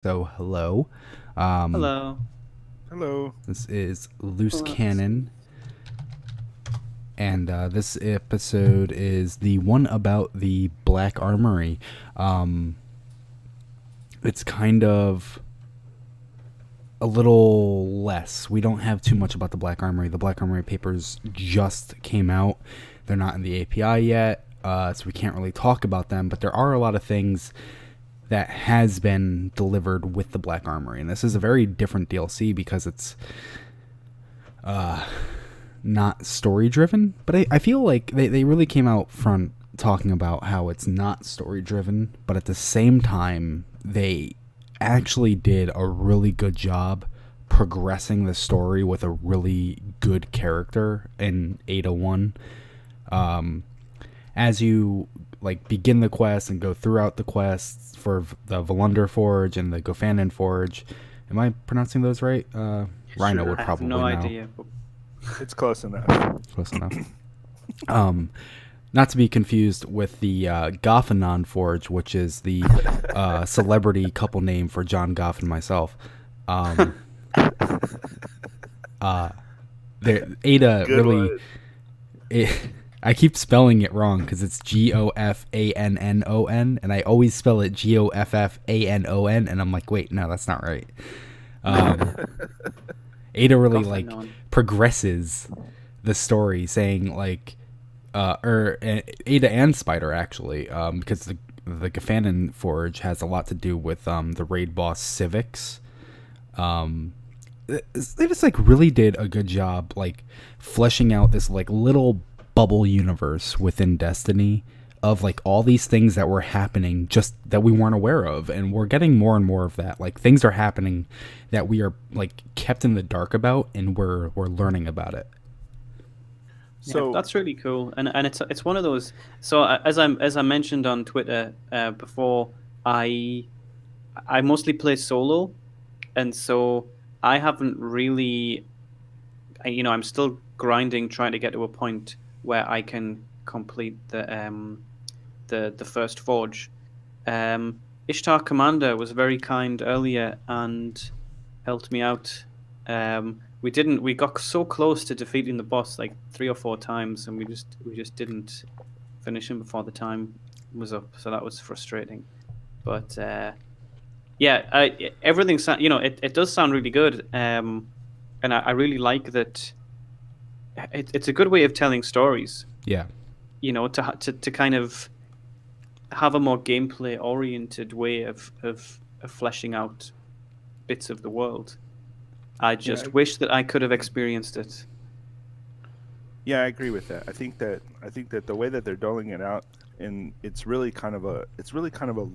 So, hello. Um, Hello. Hello. this is Loose Hello. Canon, and this episode is the one about the Black Armory. Um, it's kind of a little less. We don't have too much about the Black Armory. The Black Armory papers just came out. They're not in the API yet, so we can't really talk about them, but there are a lot of things that has been delivered with the Black Armory. And this is a very different DLC because it's not story driven. But I feel like they really came out front talking about how it's not story driven, but at the same time, they actually did a really good job progressing the story with a really good character in Ada 1. As you like begin the quest and go throughout the quests for the Volunder Forge and the Gofanon Forge. Am I pronouncing those right? Rhino Sure. would I have no probably know. idea. But It's close enough. Close enough. Um, Not to be confused with the Goffanon Forge, which is the celebrity couple name for John Goff and myself. Um, Ada Good really. one. I keep spelling it wrong because it's Goffannon, and I always spell it Gofffanon, and I'm like, wait, no, that's not right. Um, Ada really Goff and like on. progresses the story, saying like, Ada and Spider actually, because the Goffanon Forge has a lot to do with the raid boss Civics. They just like really did a good job like fleshing out this like little bubble universe within Destiny of like all these things that were happening just that we weren't aware of, and we're getting more and more of that. Like things are happening that we are like kept in the dark about, and we're learning about it. Yeah, So, that's really cool, and it's one of those. So as I mentioned on Twitter before, I I mostly play solo, and so I haven't really, I'm still grinding, trying to get to a point where I can complete the first forge. Ishtar Commander was very kind earlier and helped me out. We got so close to defeating the boss like 3 or 4 times, and we just didn't finish him before the time was up. So that was frustrating. But yeah, everything it does sound really good. And I really like that. It's a good way of telling stories. Yeah. To kind of have a more gameplay oriented way of fleshing out bits of the world. I yeah, just wish that I could have experienced it. yeah, I agree with that. I think that the way that they're doling it out, and it's really kind of a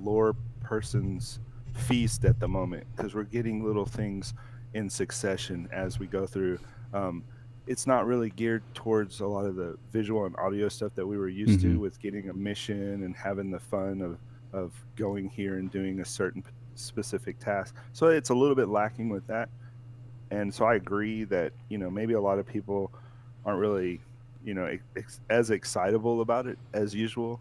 lore person's feast at the moment because we're getting little things in succession as we go through. Um, it's not really geared towards a lot of the visual and audio stuff that we were used Mm-hmm. to with getting a mission and having the fun of going here and doing a certain specific task. So it's a little bit lacking with that. And so I agree that maybe a lot of people aren't really as excitable about it as usual.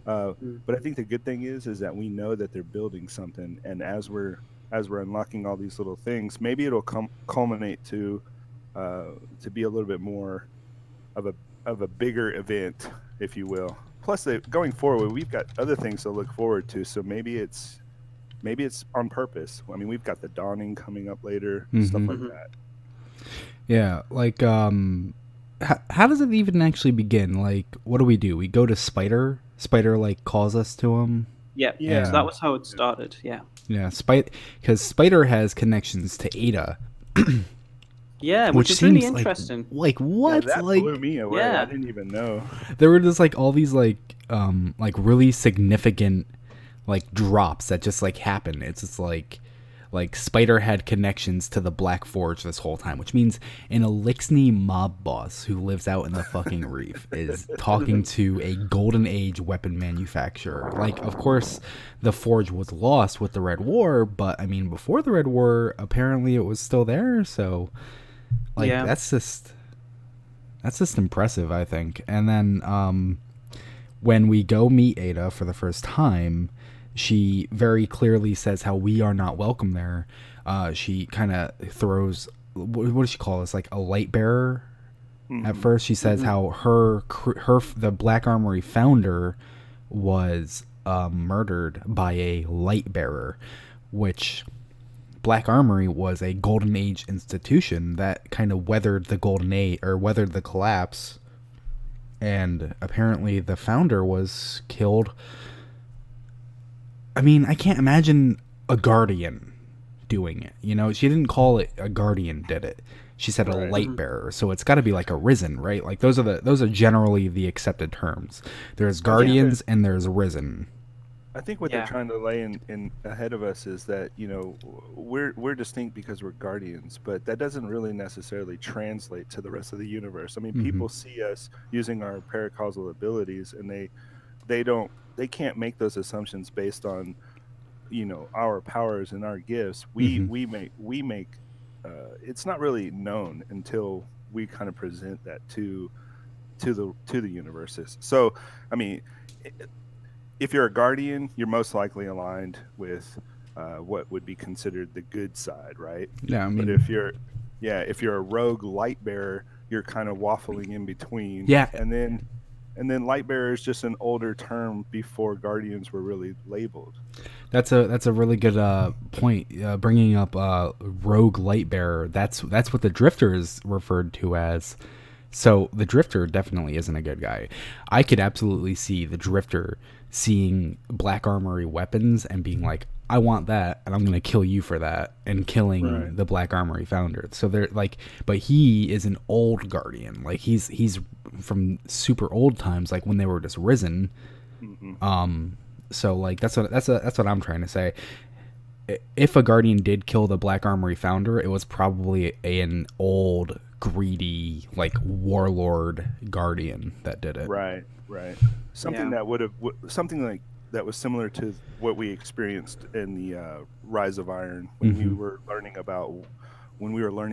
Uh, Mm. but I think the good thing is that we know that they're building something, and as we're unlocking all these little things, maybe it'll culminate uh, to be a little bit more of a bigger event, if you will. Plus, going forward, we've got other things to look forward to. So maybe it's on purpose. I mean, we've got the dawning coming up later, stuff Mm-hmm. like Hmm. that. Yeah. Like how does it even actually begin? Like, what do? We go to Spider. Spider like calls us to him, Yeah, so Yeah. that and was how it started. Yeah, yeah, because Spider has connections to Ada, yeah, which which is really seems interesting. like Yeah, what? that blew Like me away. I Yeah, didn't even know. there were just like all these like really significant like drops that just like happen. It's just like Spider had connections to the Black Forge this whole time, which means an Elixni mob boss who lives out in the fucking reef is talking to a golden age weapon manufacturer. Like, of course, the Forge was lost with the Red War, but I mean, before the Red War, apparently it was still there. So, like, yeah. that's just impressive, I think. And then when we go meet Ada for the first time, she very clearly says how we are not welcome there. She kind of throws, what does she call this, like a light bearer? At first, she says how the Black Armory founder was murdered by a light bearer, which Black Armory was a Golden Age institution that kind of weathered the Golden Age, or weathered the collapse, and apparently the founder was killed. I mean, I can't imagine a Guardian doing it. You know, she didn't call it a Guardian did it. She said a light bearer, so it's got to be like a risen, right? Like those are generally the accepted terms. There's Guardians and there's risen. I think what they're trying to lay in ahead of us is that, you know, we're distinct because we're Guardians, but that doesn't really necessarily translate to the rest of the universe. I mean, people see us using our paracausal abilities, and they can't make those assumptions based on, you know, our powers and our gifts. We make it's not really known until we kind of present that to the universes. So, I mean, if you're a Guardian, you're most likely aligned with what would be considered the good side, right? Yeah, I mean, but if you're a rogue light bearer, you're kind of waffling in between. Yeah, and then light bearer is just an older term before Guardians were really labeled. That's a really good point. Bringing up rogue light bearer. That's what the Drifter is referred to as. So the Drifter definitely isn't a good guy. I could absolutely see the Drifter seeing Black Armory weapons and being like, I want that, and I'm going to kill you for that, and killing the Black Armory founder. So they're like, but he is an old Guardian. Like he's from super old times, like when they were just risen. So like that's what I'm trying to say. If a Guardian did kill the Black Armory founder, it was probably an old, greedy, like warlord Guardian that did it. Right. Something that that was similar to what we experienced in the Rise of Iron when we were learning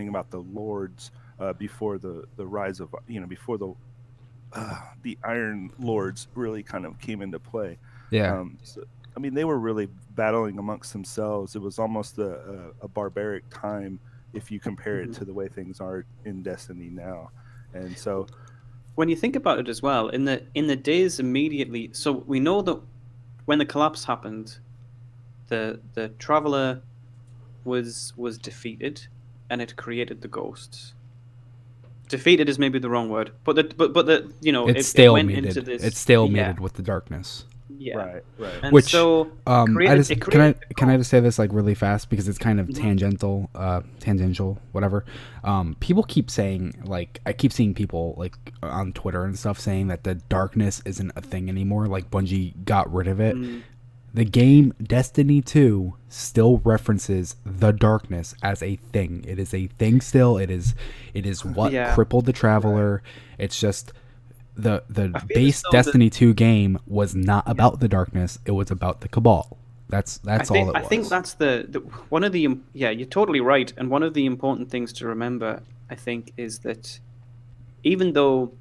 about the lords before the rise of, you know, before the Iron Lords really kind of came into play. Yeah. So, I mean, they were really battling amongst themselves. It was almost a barbaric time if you compare it to the way things are in Destiny now. And so, when you think about it as well, in the days immediately, so we know that when the collapse happened, the Traveler was defeated, and it created the ghosts. Defeated is maybe the wrong word, but the you know, it's it went stalemated. into this. It's stalemated with the darkness. Yeah. Right. And Which so can I just say this like really fast because it's kind of tangential, whatever. People keep saying, like, I keep seeing people like on Twitter and stuff saying that the darkness isn't a thing anymore. Like Bungie got rid of it. The game Destiny 2 still references the darkness as a thing. It is a thing still. It is what crippled the Traveler. It's just the base Destiny 2 game was not about the darkness. It was about the Cabal. That's all it was. I think that's the one of the you're totally right. And one of the important things to remember, I think, is that even though,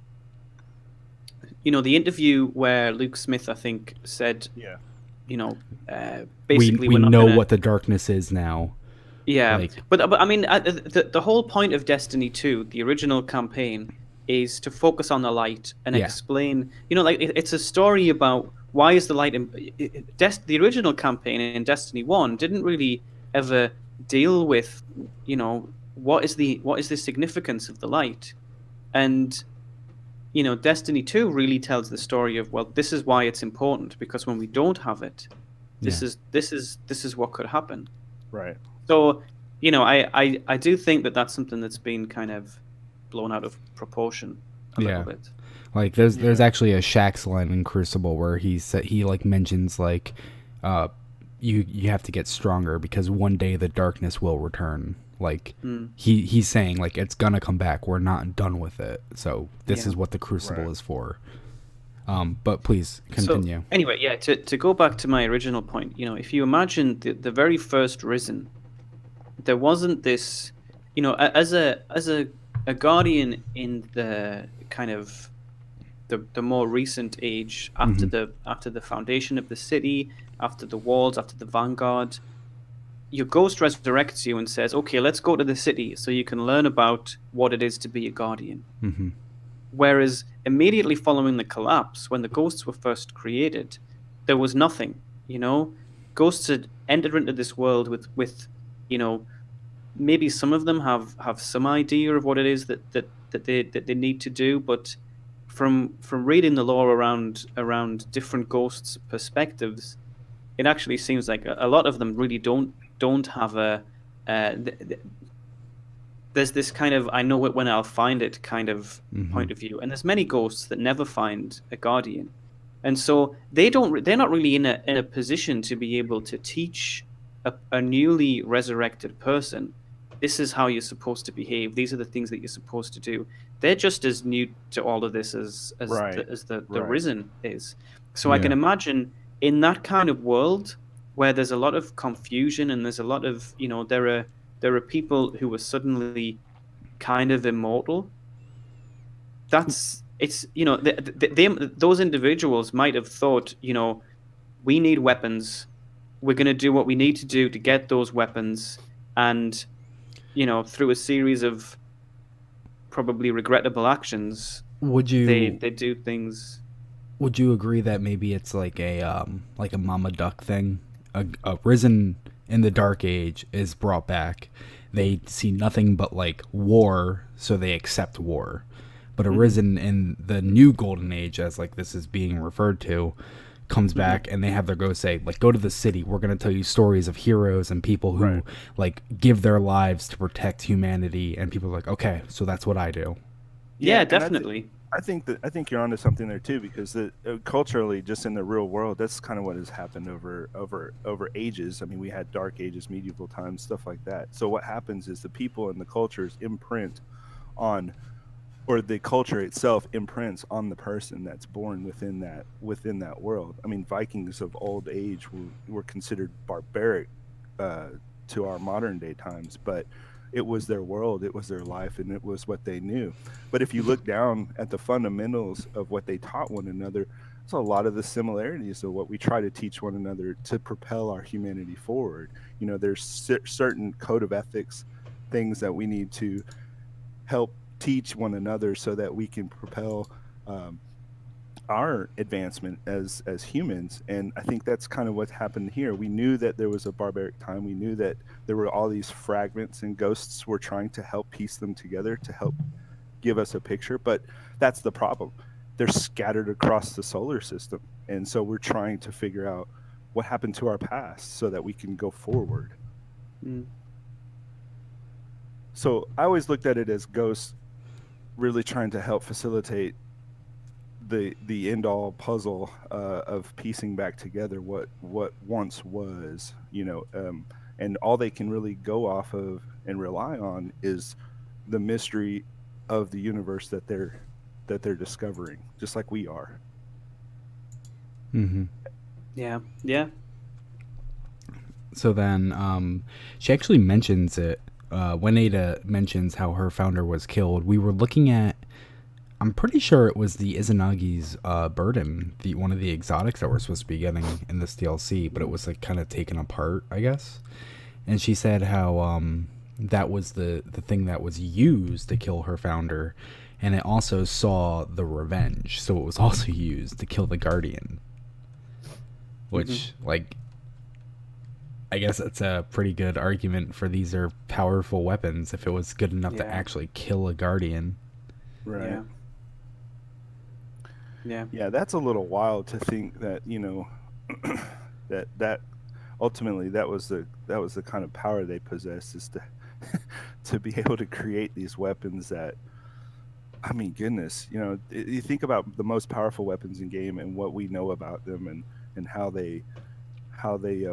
you know, the interview where Luke Smith, I think, said, you know, basically we know what the darkness is now. Yeah, like, but I mean, the whole point of Destiny 2, the original campaign, is to focus on the light and explain, you know, like it's a story about why is the light the original campaign in Destiny 1 didn't really ever deal with, you know, what is the significance of the light. And, you know, Destiny 2 really tells the story of, well, this is why it's important, because when we don't have it, this is what could happen. Right. So, you know, I do think that that's something that's been kind of blown out of proportion a little bit. Like there's actually a Shaxx line in Crucible where he like mentions like you have to get stronger because one day the darkness will return. Like he's saying like it's gonna come back. We're not done with it. So this is what the Crucible is for. But please continue. So, anyway, to go back to my original point, you know, if you imagine the very first Risen, there wasn't this, you know, as a Guardian in the kind of the more recent age after the foundation of the city, after the walls, after the vanguard, your ghost resurrects you and says, okay, let's go to the city so you can learn about what it is to be a guardian. Mm-hmm. Whereas immediately following the collapse, when the ghosts were first created, there was nothing, you know? Ghosts had entered into this world with you know, maybe some of them have some idea of what it is that they need to do, but from reading the lore around different ghosts' perspectives, it actually seems like a lot of them really don't have a there's this kind of I know it when I'll find it kind of point of view, and there's many ghosts that never find a guardian, and so they're not really in a position to be able to teach a newly resurrected person, this is how you're supposed to behave, these are the things that you're supposed to do. They're just as new to all of this as the risen is. So I can imagine in that kind of world where there's a lot of confusion and there's a lot of, you know, there are people who are suddenly kind of immortal. It's you know, those individuals might have thought, you know, we need weapons. We're going to do what we need to do to get those weapons, and you know, through a series of probably regrettable actions, they do things. Would you agree that maybe it's like a Mama Duck thing? A risen in the Dark Age is brought back. They see nothing but like war, so they accept war. But a risen in the new Golden Age, as like this is being referred to, comes back and they have their ghost say, like, go to the city. We're going to tell you stories of heroes and people who like give their lives to protect humanity. And people are like, okay, so that's what I do. Yeah, definitely. I think you're onto something there too, because culturally, just in the real world, that's kind of what has happened over ages. I mean, we had Dark Ages, medieval times, stuff like that. So what happens is the people and the cultures imprint on, or the culture itself imprints on the person that's born within that world. I mean, Vikings of old age were considered barbaric to our modern day times, but it was their world, it was their life, and it was what they knew. But if you look down at the fundamentals of what they taught one another, there's a lot of the similarities of what we try to teach one another to propel our humanity forward. You know, there's certain code of ethics, things that we need to help teach one another so that we can propel our advancement as humans. And I think that's kind of what happened here. We knew that there was a barbaric time. We knew that there were all these fragments, and ghosts were trying to help piece them together to help give us a picture. But that's the problem. They're scattered across the solar system. And so we're trying to figure out what happened to our past so that we can go forward. So I always looked at it as ghosts really trying to help facilitate the end all puzzle of piecing back together what once was, you know, and all they can really go off of and rely on is the mystery of the universe that they're discovering, just like we are. Yeah. So then she actually mentions it when Ada mentions how her founder was killed. We were looking at, I'm pretty sure it was the Izanagi's burden, one of the exotics that we're supposed to be getting in this DLC, but it was like kind of taken apart, I guess. And she said how that was the thing that was used to kill her founder, and it also saw the revenge, so it was also used to kill the Guardian. Which, like, I guess that's a pretty good argument for these are powerful weapons if it was good enough to actually kill a Guardian. Right. Yeah, that's a little wild to think that, you know, that ultimately that was the kind of power they possessed, is to be able to create these weapons that, I mean, goodness, you know, you think about the most powerful weapons in game and what we know about them and how they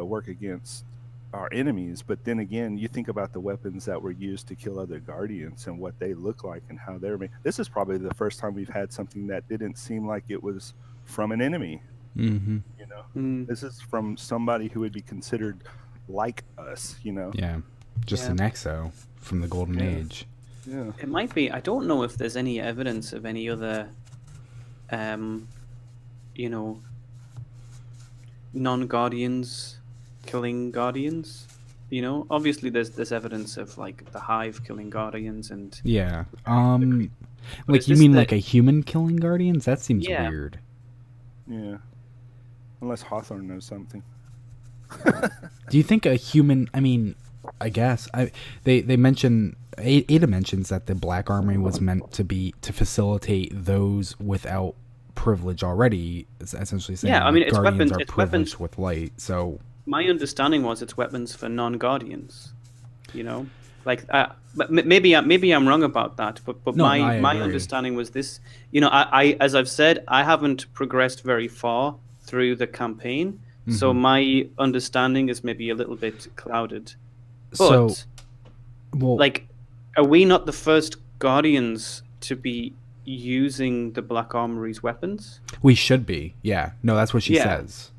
work against our enemies. But then again, you think about the weapons that were used to kill other Guardians and what they look like and how they're made. This is probably the first time we've had something that didn't seem like it was from an enemy. You know, this is from somebody who would be considered like us, you know. Just an exo from the Golden Age. It might be. I don't know if there's any evidence of any other you know, non-guardians killing guardians. You know, obviously there's evidence of like the Hive killing guardians and Yeah. But Like is you this mean the- like a human killing guardians? That seems Yeah. weird. Yeah. Unless Hawthorne knows something. Do you think a human? I mean, I guess they mention Ada mentions that the Black Armory was meant to facilitate those without privilege already. Essentially saying, Yeah, I mean, it's guardians weapons- are it's privileged weapons- with light. So my understanding was it's weapons for non-guardians. You know, like but maybe I'm wrong about that. But No, my I my agree. understanding was this. You know, I as I've said, I haven't progressed very far through the campaign, so Mm-hmm. my understanding is maybe a little bit clouded. so But well, like, are we not the first guardians to be using the Black Armory's weapons? we should be. Yeah. No, that's what she Yeah. says.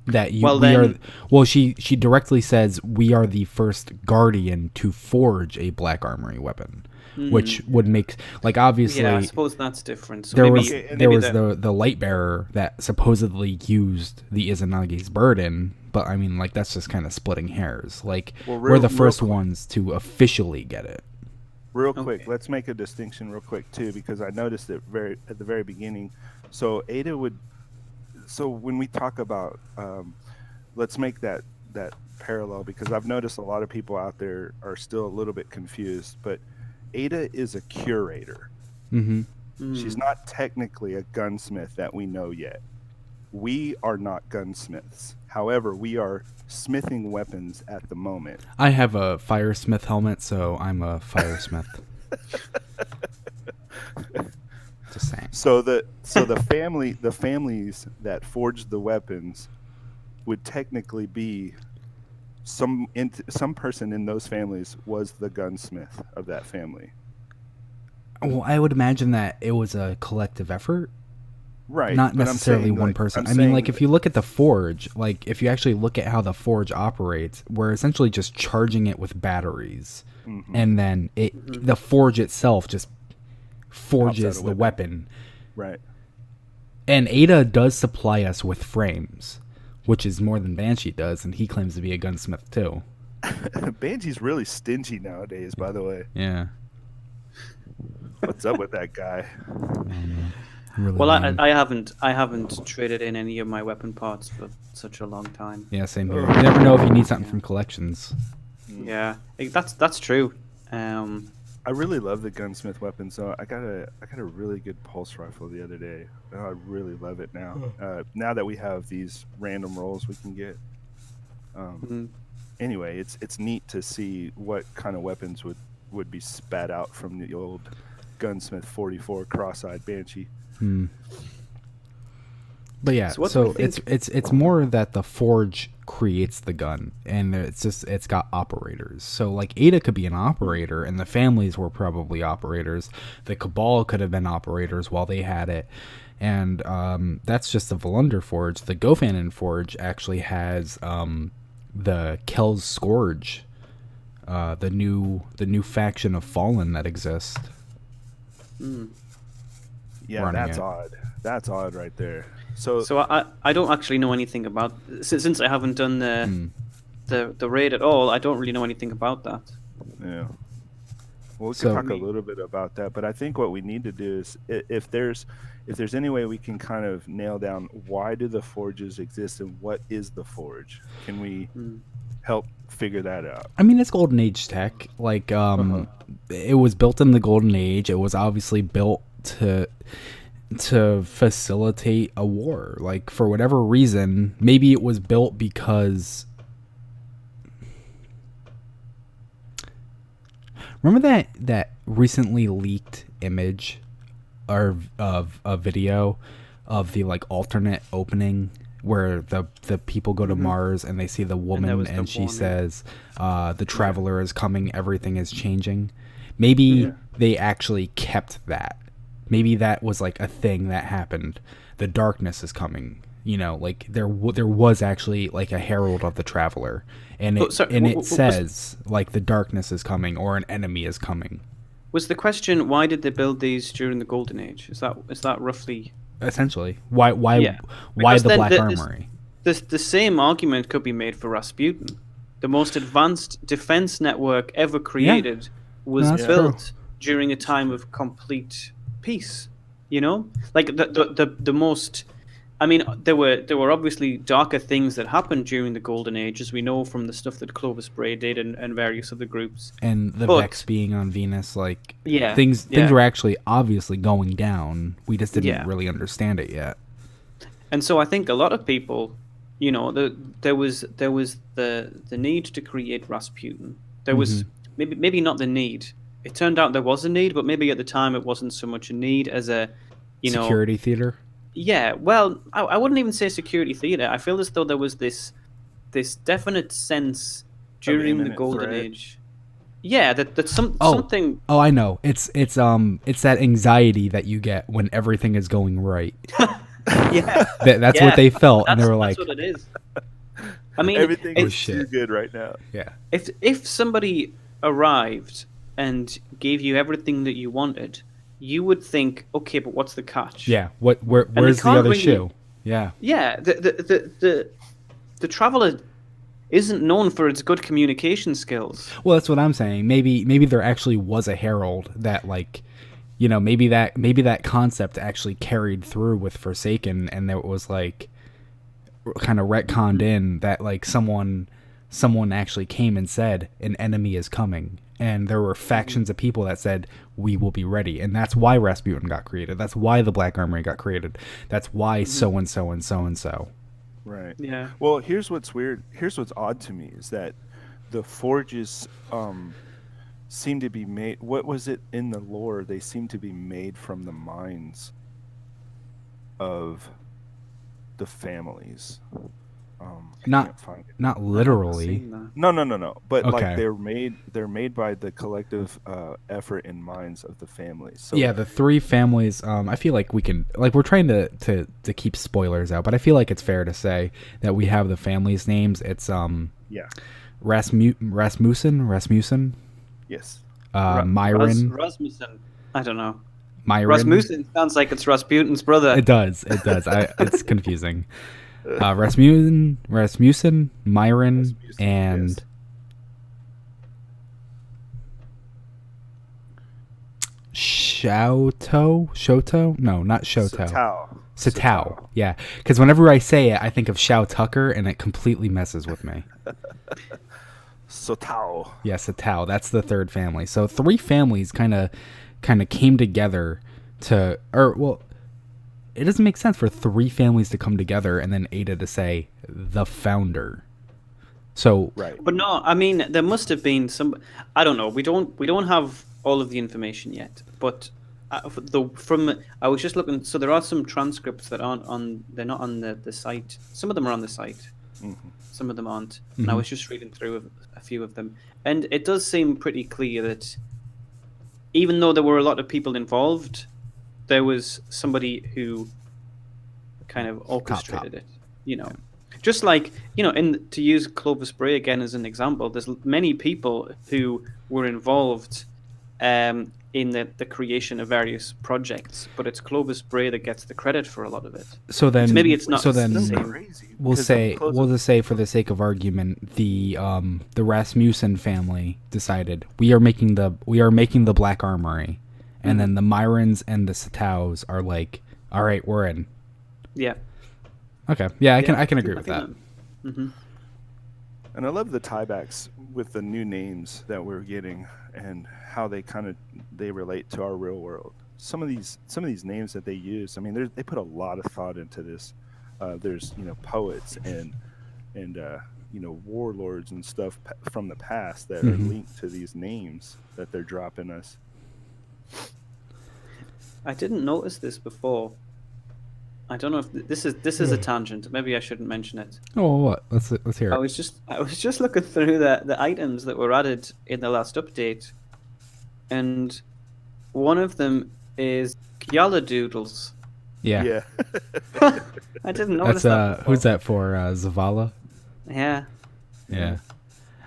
That you Well, we are. then- Well, she directly says we are the first guardian to forge a Black Armory weapon, which would make like obviously. Yeah, I suppose that's different. So there maybe, was Okay, there maybe was the light bearer that supposedly used the Izanagi's burden, but I mean like that's just kind of splitting hairs. Like Well, we're the real first quick. ones to officially get it. Real quick, Okay. let's make a distinction real quick too, because I noticed it at the very beginning. So Ada would. So when we talk about, let's make that parallel, because I've noticed a lot of people out there are still a little bit confused. But Ada is a curator. Mm-hmm. She's not technically a gunsmith that we know yet. We are not gunsmiths. However, we are smithing weapons at the moment. I have a firesmith helmet, so I'm a firesmith. Just saying. So the families that forged the weapons would technically be some person in those families was the gunsmith of that family. Well, I would imagine that it was a collective effort. Right. Not but I'm necessarily saying, one like, person. I'm I mean, saying like if you look at the forge, like if you actually look at how the forge operates, we're essentially just charging it with batteries, and then the forge itself just forges a the weapon. weapon. Right. And Ada does supply us with frames, which is more than Banshee does, and he claims to be a gunsmith too. Banshee's really stingy nowadays, by the way. Yeah. What's up with that guy? Really Well, lame. I haven't traded in any of my weapon parts for such a long time. Yeah, same here. You never know if you need something from collections. Yeah, that's true. I really love the gunsmith weapon. So I got a really good pulse rifle the other day. Oh, I really love it now. Now that we have these random rolls we can get. Anyway, it's neat to see what kind of weapons would be spat out from the old gunsmith 44 cross-eyed Banshee. But yeah, So what do we it's more that the forge creates the gun, and it's got operators. So like Ada could be an operator, and the families were probably operators. The Cabal could have been operators while they had it, and that's just the Volunder Forge. The Gofanon Forge actually has the Kel's Scourge, the new faction of Fallen that exists. Yeah, Running that's it. odd. That's odd right there. So So I don't actually know anything about since I haven't done the raid at all. I don't really know anything about that. yeah. Well, we So- can talk a little bit about that, but I think what we need to do is if there's any way we can kind of nail down why do the forges exist and what is the forge, can we help figure that out? I mean, it's Golden Age tech. Like, it was built in the Golden Age. It was obviously built to facilitate a war. Like, for whatever reason, maybe it was built because. Remember that recently leaked image, or of a video, of the like alternate opening where the people go to Mars and they see the woman was the and she woman. says, "The traveler is coming. Everything is changing." Maybe they actually kept that. Maybe that was like a thing that happened. The darkness is coming. You know, like there was actually like a herald of the traveler, and Oh, sorry, it was- says like the darkness is coming or an enemy is coming. Was the question why did they build these during the Golden Age? Is that roughly? Essentially, why Yeah. why Because the then Black this- Armory? the same argument could be made for Rasputin. The most advanced defense network ever created was No, that's built during a time of complete peace. You know, like the most. I mean, there were obviously darker things that happened during the Golden Age, as we know from the stuff that Clovis Bray did and various other groups. And the But- Vex being on Venus, like Yeah, things yeah. were actually obviously going down. We just didn't Yeah. really understand it yet. And so I think a lot of people, you know, there was the need to create Rasputin. There was maybe not the need. It turned out there was a need, but maybe at the time it wasn't so much a need as a, you know, Security theater. yeah. Well, I wouldn't even say security theater. I feel as though there was this definite sense during the imminent Golden threat. Age. Yeah, that Oh. something. Oh, I know. It's that anxiety that you get when everything is going right. Yeah, That's Yeah. what they felt, and they were like, that's what it is. I mean, Everything it- is shit. too good right now. yeah. if somebody arrived and gave you everything that you wanted, you would think, okay, but what's the catch? Yeah. Where's the can't other really- shoe? Yeah. Yeah, the traveler isn't known for its good communication skills. Well, that's what I'm saying. Maybe there actually was a herald that, like, you know, maybe that concept actually carried through with Forsaken, and there was like kind of retconned in that like someone actually came and said an enemy is coming, and there were factions of people that said we will be ready, and that's why Rasputin got created. That's why the Black Armory got created. That's why so and so and so and so. Right. Yeah. Well, here's what's weird. Here's what's odd to me is that the forges seem to be made. What was it in the lore? They seem to be made from the minds of the families. I Not- can't find it. Not literally. No. But Okay. like they're made by the collective effort and minds of the families. So Yeah, the three families. I feel like we can, like, we're trying to keep spoilers out, but I feel like it's fair to say that we have the families' names. It's yeah. Rasmussen, Yes. Myron, Rasmussen. I don't know. Myron. Rasmussen sounds like it's Rasputin's brother. It does. It's confusing. Rasmussen, Myron, Rasmussen, and yes. Shoto? No, not Shoto. Satao. Satao. Yeah, because whenever I say it, I think of Shao Tucker, and it completely messes with me. Satao. Yeah, Satao. That's the third family. So three families kind of came together to, it doesn't make sense for three families to come together and then Ada to say the founder. So Right. But no, I mean there must have been some. I don't know. We don't have all of the information yet. But I was just looking. So there are some transcripts that aren't on. They're not on the site. Some of them are on the site. Some of them aren't. And I was just reading through a few of them, and it does seem pretty clear that even though there were a lot of people involved, there was somebody who kind of orchestrated it. You know. Just like, you know, to use Clovis Bray again as an example, there's many people who were involved in the creation of various projects, but it's Clovis Bray that gets the credit for a lot of it. so then Maybe it's not So the then same. Crazy. we'll because say the close we'll of- just say for the sake of argument, the Rasmussen family decided we are making the Black Armory, and then the Myrons and the Sataos are like, all right, we're in. Yeah. Okay, yeah, I can agree I with think that. Mhm. And I love the tiebacks with the new names that we're getting and how they relate to our real world. Some of these names that they use, I mean, they put a lot of thought into this. There's poets and warlords and stuff from the past that are linked to these names that they're dropping us. I didn't notice this before. I don't know if this is a tangent. Maybe I shouldn't mention it. Oh, what? Let's hear I it. was just looking through the items that were added in the last update, and one of them is Kyala Doodles. Yeah, I didn't notice that's that. who's that for? Zavala. Yeah. Yeah.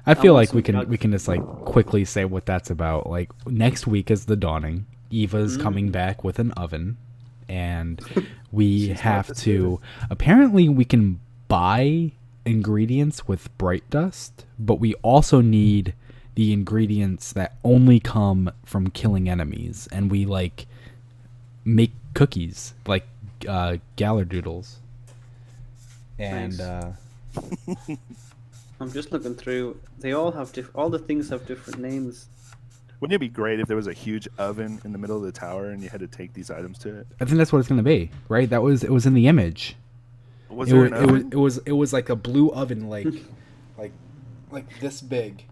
I feel want like we some can just like quickly say what that's about. Like next week is the dawning. Eva's coming back with an oven, and we have to. Apparently, we can buy ingredients with bright dust, but we also need the ingredients that only come from killing enemies, and we like make cookies like Gallardoodles. And Nice. I'm just looking through. They all have all the things have different names. Wouldn't it be great if there was a huge oven in the middle of the tower and you had to take these items to it? I think that's what it's gonna be, right? It was in the image. Was there an oven? It was like a blue oven, like this big.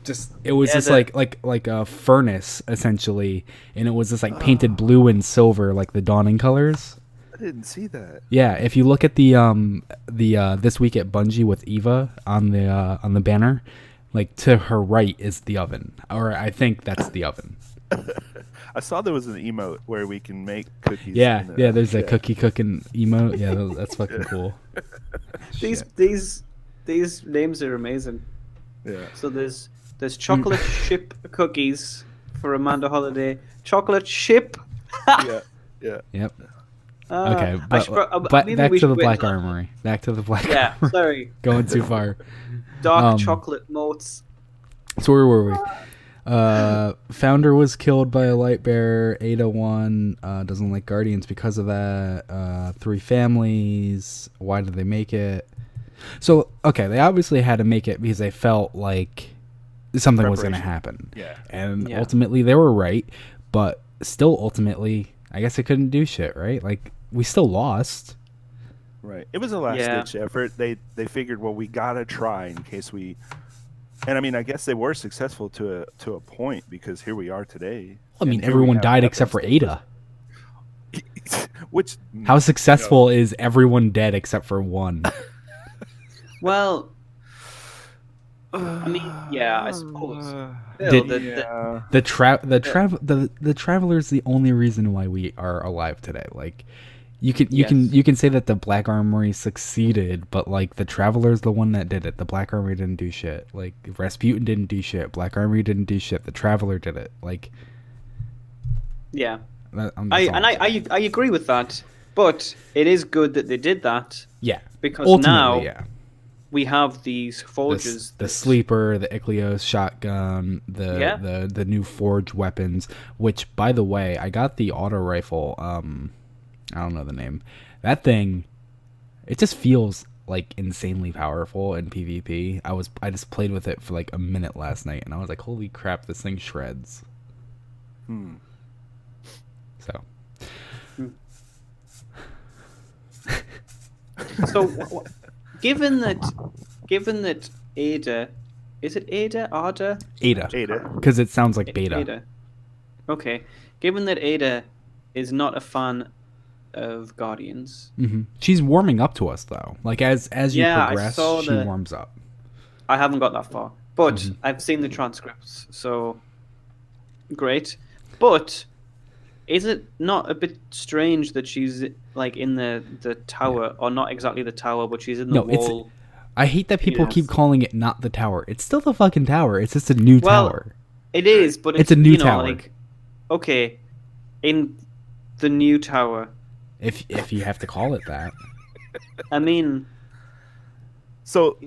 Just it was just like a furnace essentially, and it was just like painted blue and silver, like the dawning colors. I didn't see that. Yeah, if you look at the This Week at Bungie with Eva on the banner, like to her right is the oven, or I think that's the oven. I saw there was an emote where we can make cookies. Yeah, there's a cookie cooking emote. Yeah, that's fucking cool. These names are amazing. Yeah. So there's chocolate chip cookies for Amanda Holiday. Chocolate chip. Yeah. Yep. Okay, but back to the Black Armory. Back to the Black Yeah, Armory. sorry. Going too far. Dark chocolate motes. So where were we? Founder was killed by a light bearer. Ada won. Doesn't like Guardians because of that. 3 families. Why did they make it? So, okay, they obviously had to make it because they felt like something was going to happen. Yeah. And ultimately they were right, but still ultimately, I guess they couldn't do shit, right? Like, we still lost. Right. It was a last-ditch effort. They figured, well, we got to try in case we... And, I mean, I guess they were successful to a point because here we are today. I mean, everyone died except for Ada. Which... How successful is everyone dead except for one? Well, I mean, yeah, I suppose. The Traveler's the only reason why we are alive today. Like, you can say that the Black Armory succeeded, but like the Traveler's the one that did it. The Black Armory didn't do shit. Like Rasputin didn't do shit. Black Armory didn't do shit. The Traveler did it. Like, yeah, I agree with that. But it is good that they did that. Yeah, because ultimately, now we have these forges. The Sleeper, the Ichlios shotgun, the new forge weapons. Which, by the way, I got the auto rifle. I don't know the name. That thing, it just feels like insanely powerful in PvP. I just played with it for like a minute last night, and I was like, holy crap, this thing shreds. So. So, given that Ada, is it Ada? Ada. Because it sounds like beta. Ada. Okay. Given that Ada is not a fan of Guardians. Mm-hmm. She's warming up to us though. Like as you progress, she warms up. I haven't got that far, but I've seen the transcripts, so great. But is it not a bit strange that she's like in the tower, or not exactly the tower, but she's in the wall? I hate that people keep calling it not the tower. It's still the fucking tower. It's just a new tower. It is, but it's a new tower. Like, okay, in the new tower. If you have to call it that. I mean, so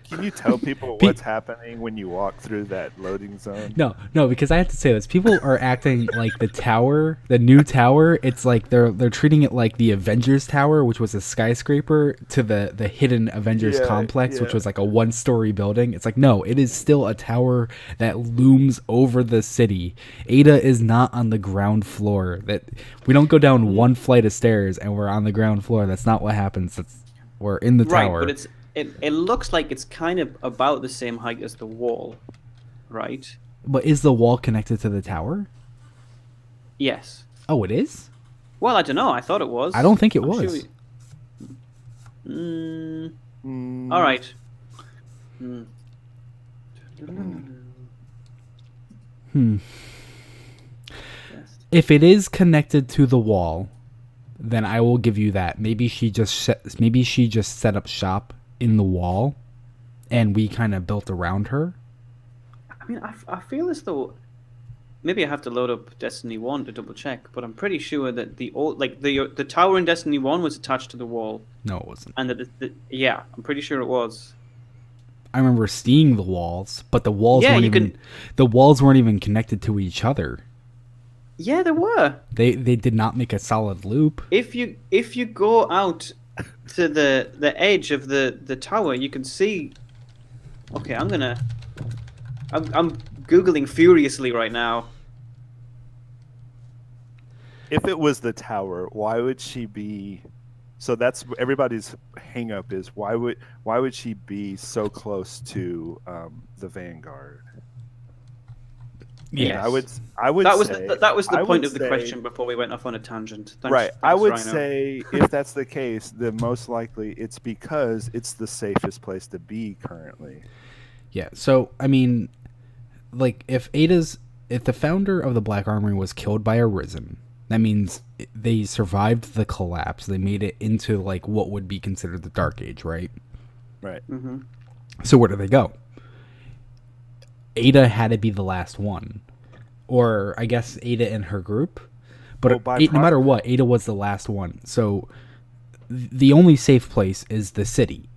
can you tell people what's happening when you walk through that loading zone? No, because I have to say this. People are acting like the tower, the new tower, it's like they're treating it like the Avengers Tower, which was a skyscraper, to the hidden Avengers complex, which was like a 1-story building. It's like, no, it is still a tower that looms over the city. Ada is not on the ground floor. That we don't go down one flight of stairs and we're on the ground floor. That's not what happens. We're in the tower. Right, but it looks like it's kind of about the same height as the wall, right? But is the wall connected to the tower? Yes. Oh, it is? Well, I don't know. I thought it was. I don't think it was. All right. If it is connected to the wall, then I will give you that. Maybe she just set up shop in the wall, and we kind of built around her. I mean, I feel as though maybe I have to load up Destiny 1 to double check, but I'm pretty sure that the tower in Destiny 1 was attached to the wall, No, it wasn't. and that yeah, I'm pretty sure it was. I remember seeing the walls, but the walls Yeah, weren't you even can. the walls weren't even connected to each other. Yeah, there were. They did not make a solid loop. If you go out to the edge of the tower, you can see. Okay, I'm googling furiously right now. If it was the tower, why would she be? So that's everybody's hang up is why would she be so close to the Vanguard? Yes. And I would That was say that was the I point would of the say- question before we went off on a tangent. Thanks, right. I thanks, would Rhino. say if that's the case, then most likely it's because it's the safest place to be currently. Yeah. So I mean, like if the founder of the Black Armory was killed by Arisen, that means they survived the collapse. They made it into like what would be considered the Dark Age, right? Right. Mm-hmm. So where do they go? Ada had to be the last one, or I guess Ada and her group. But Well, no matter what, Ada was the last one. So the only safe place is the city.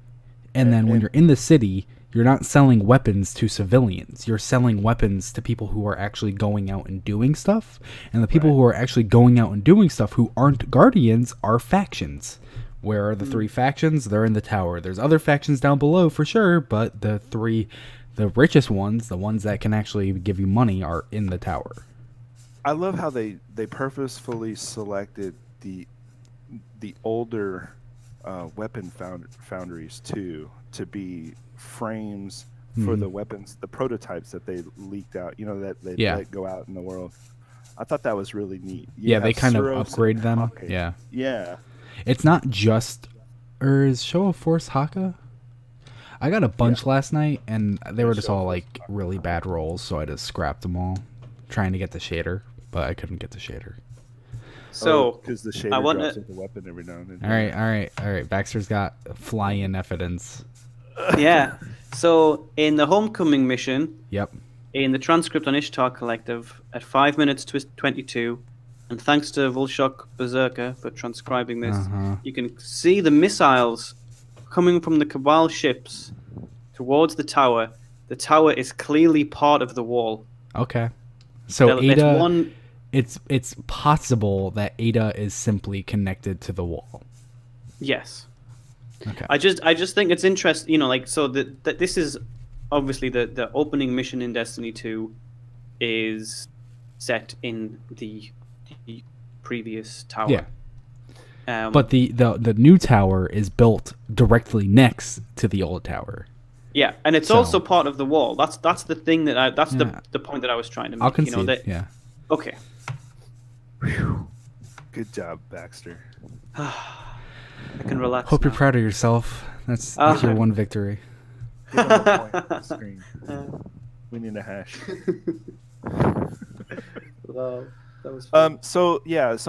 And then when you're in the city, you're not selling weapons to civilians. You're selling weapons to people who are actually going out and doing stuff. And the people who are actually going out and doing stuff who aren't guardians are factions. Where are the three factions? They're in the tower. There's other factions down below for sure, but the richest ones, the ones that can actually give you money, are in the tower. I love how they purposefully selected the older weapon foundries too to be frames for the weapons, the prototypes that they leaked out. You know, that they let go out in the world. I thought that was really neat. They kind of Suros upgrade and them. Hawkeye. Yeah. Yeah. It's not just, or is Show of Force Haka? I got a bunch last night, and they were just all like really bad rolls, so I just scrapped them all, trying to get the shader, but I couldn't get the shader. So because the shader I want drops to. with the weapon every now and then. All right. Baxter's got fly-in evidence. Yeah. So in the Homecoming mission, Yep. in the transcript on Ishtar Collective at 5 minutes 22, and thanks to Volshok Berserker for transcribing this, you can see the missiles coming from the Cabal ships towards the tower. The tower is clearly part of the wall. Okay. So It's Ada, one. it's possible that Ada is simply connected to the wall. Yes. Okay. I just think it's interesting, like, so that this is obviously the opening mission in Destiny 2 is set in the previous tower. Yeah. But the new tower is built directly next to the old tower. yeah, and it's So- also part of the wall. That's the thing that that's Yeah. the point that I was trying to make. I'll concede. That Yeah. okay. Good job, Baxter. I can relax. Hope you're now. proud of yourself. That's your one victory. Give him a point on the screen. We need a hash. Wow, that was fun. So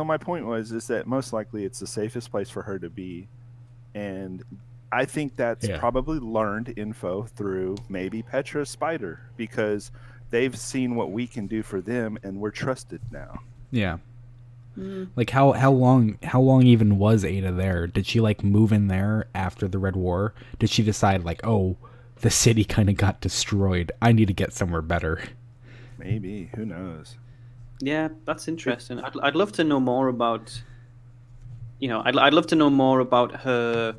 my point is that most likely it's the safest place for her to be, and I think that's probably learned info through maybe Petra's Spider, because they've seen what we can do for them and we're trusted now. Yeah. Like how long even was Ada there? Did she like move in there after the Red War? Did she decide like, oh, the city kind of got destroyed, I need to get somewhere better? Maybe, who knows? Yeah, that's interesting. I'd love to know more about. I'd love to know more about her,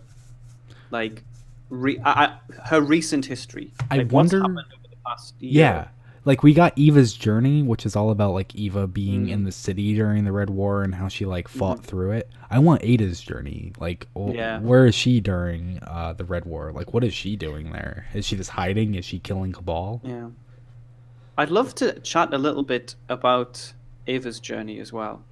like, her recent history. I Like, wonder. what's happened over the past year. Yeah. Like we got Eva's journey, which is all about like Eva being in the city during the Red War and how she like fought through it. I want Ada's journey. Like, where is she during the Red War? Like, what is she doing there? Is she just hiding? Is she killing Cabal? Yeah. I'd love to chat a little bit about Ava's journey as well.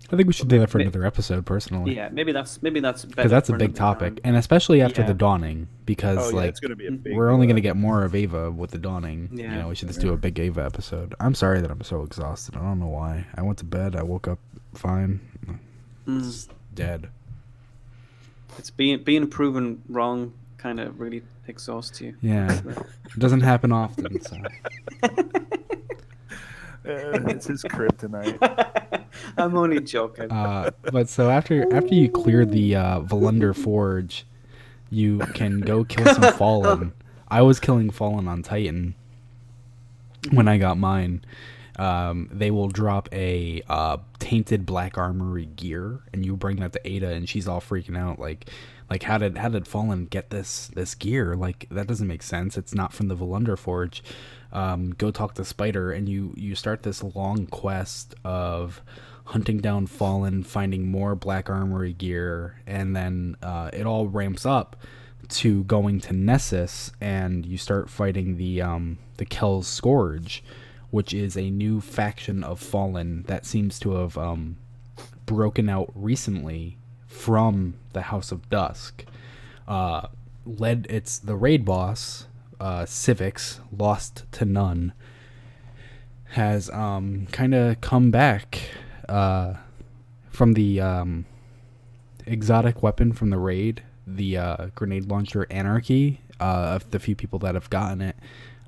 I think we should do that for another episode, personally. Yeah, maybe that's better. Because that's a big topic, and especially after the Dawning, because it's gonna be a big, we're only gonna get more of Ava with the Dawning. Yeah. We should just do a big Ava episode. I'm sorry that I'm so exhausted. I don't know why. I went to bed. I woke up fine. Dead. It's being proven wrong kind of really exhaust you. Yeah, it doesn't happen often. So It's his kryptonite. I'm only joking. but so after you clear the Volunder Forge, you can go kill some Fallen. I was killing Fallen on Titan when I got mine. They will drop a tainted black armory gear, and you bring that to Ada, and she's all freaking out, like how did Fallen get this gear? Like, that doesn't make sense. It's not from the Volunder Forge. Go talk to Spider, and you start this long quest of hunting down Fallen, finding more black armory gear, and then it all ramps up to going to Nessus, and you start fighting the Kel's Scourge, which is a new faction of Fallen that seems to have broken out recently from the House of Dusk. It's the raid boss, Civics, Lost to None, has kind of come back from the exotic weapon from the raid, the grenade launcher Anarchy. Of the few people that have gotten it,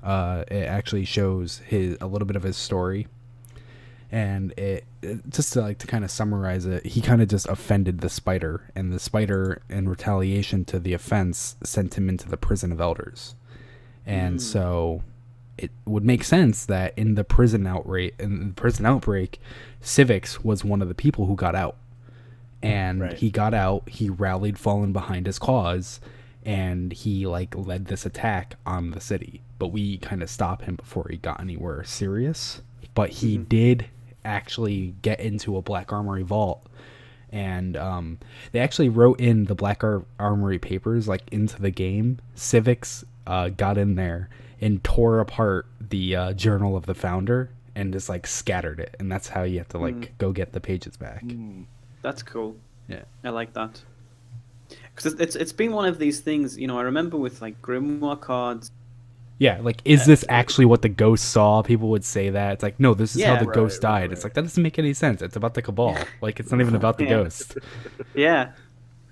it actually shows a little bit of his story, and it just to kind of summarize it, he kind of just offended the Spider, and the Spider, in retaliation to the offense, sent him into the prison of elders. And so it would make sense that in the prison outbreak, Civics was one of the people who got out, and he got out. He rallied Fallen behind his cause, and he led this attack on the city. But we kind of stopped him before he got anywhere serious. But he did actually get into a Black Armory vault, and they actually wrote in the Black Armory papers into the game. Civics got in there and tore apart the journal of the founder and just scattered it, and that's how you have to go get the pages back. That's cool. Yeah, I like that, because it's been one of these things. I remember with grimoire cards. Yeah, is this actually what the ghost saw? People would say that. It's no, this is how the ghost died. Right. It's that doesn't make any sense. It's about the Cabal. It's not even about the ghost. Yeah,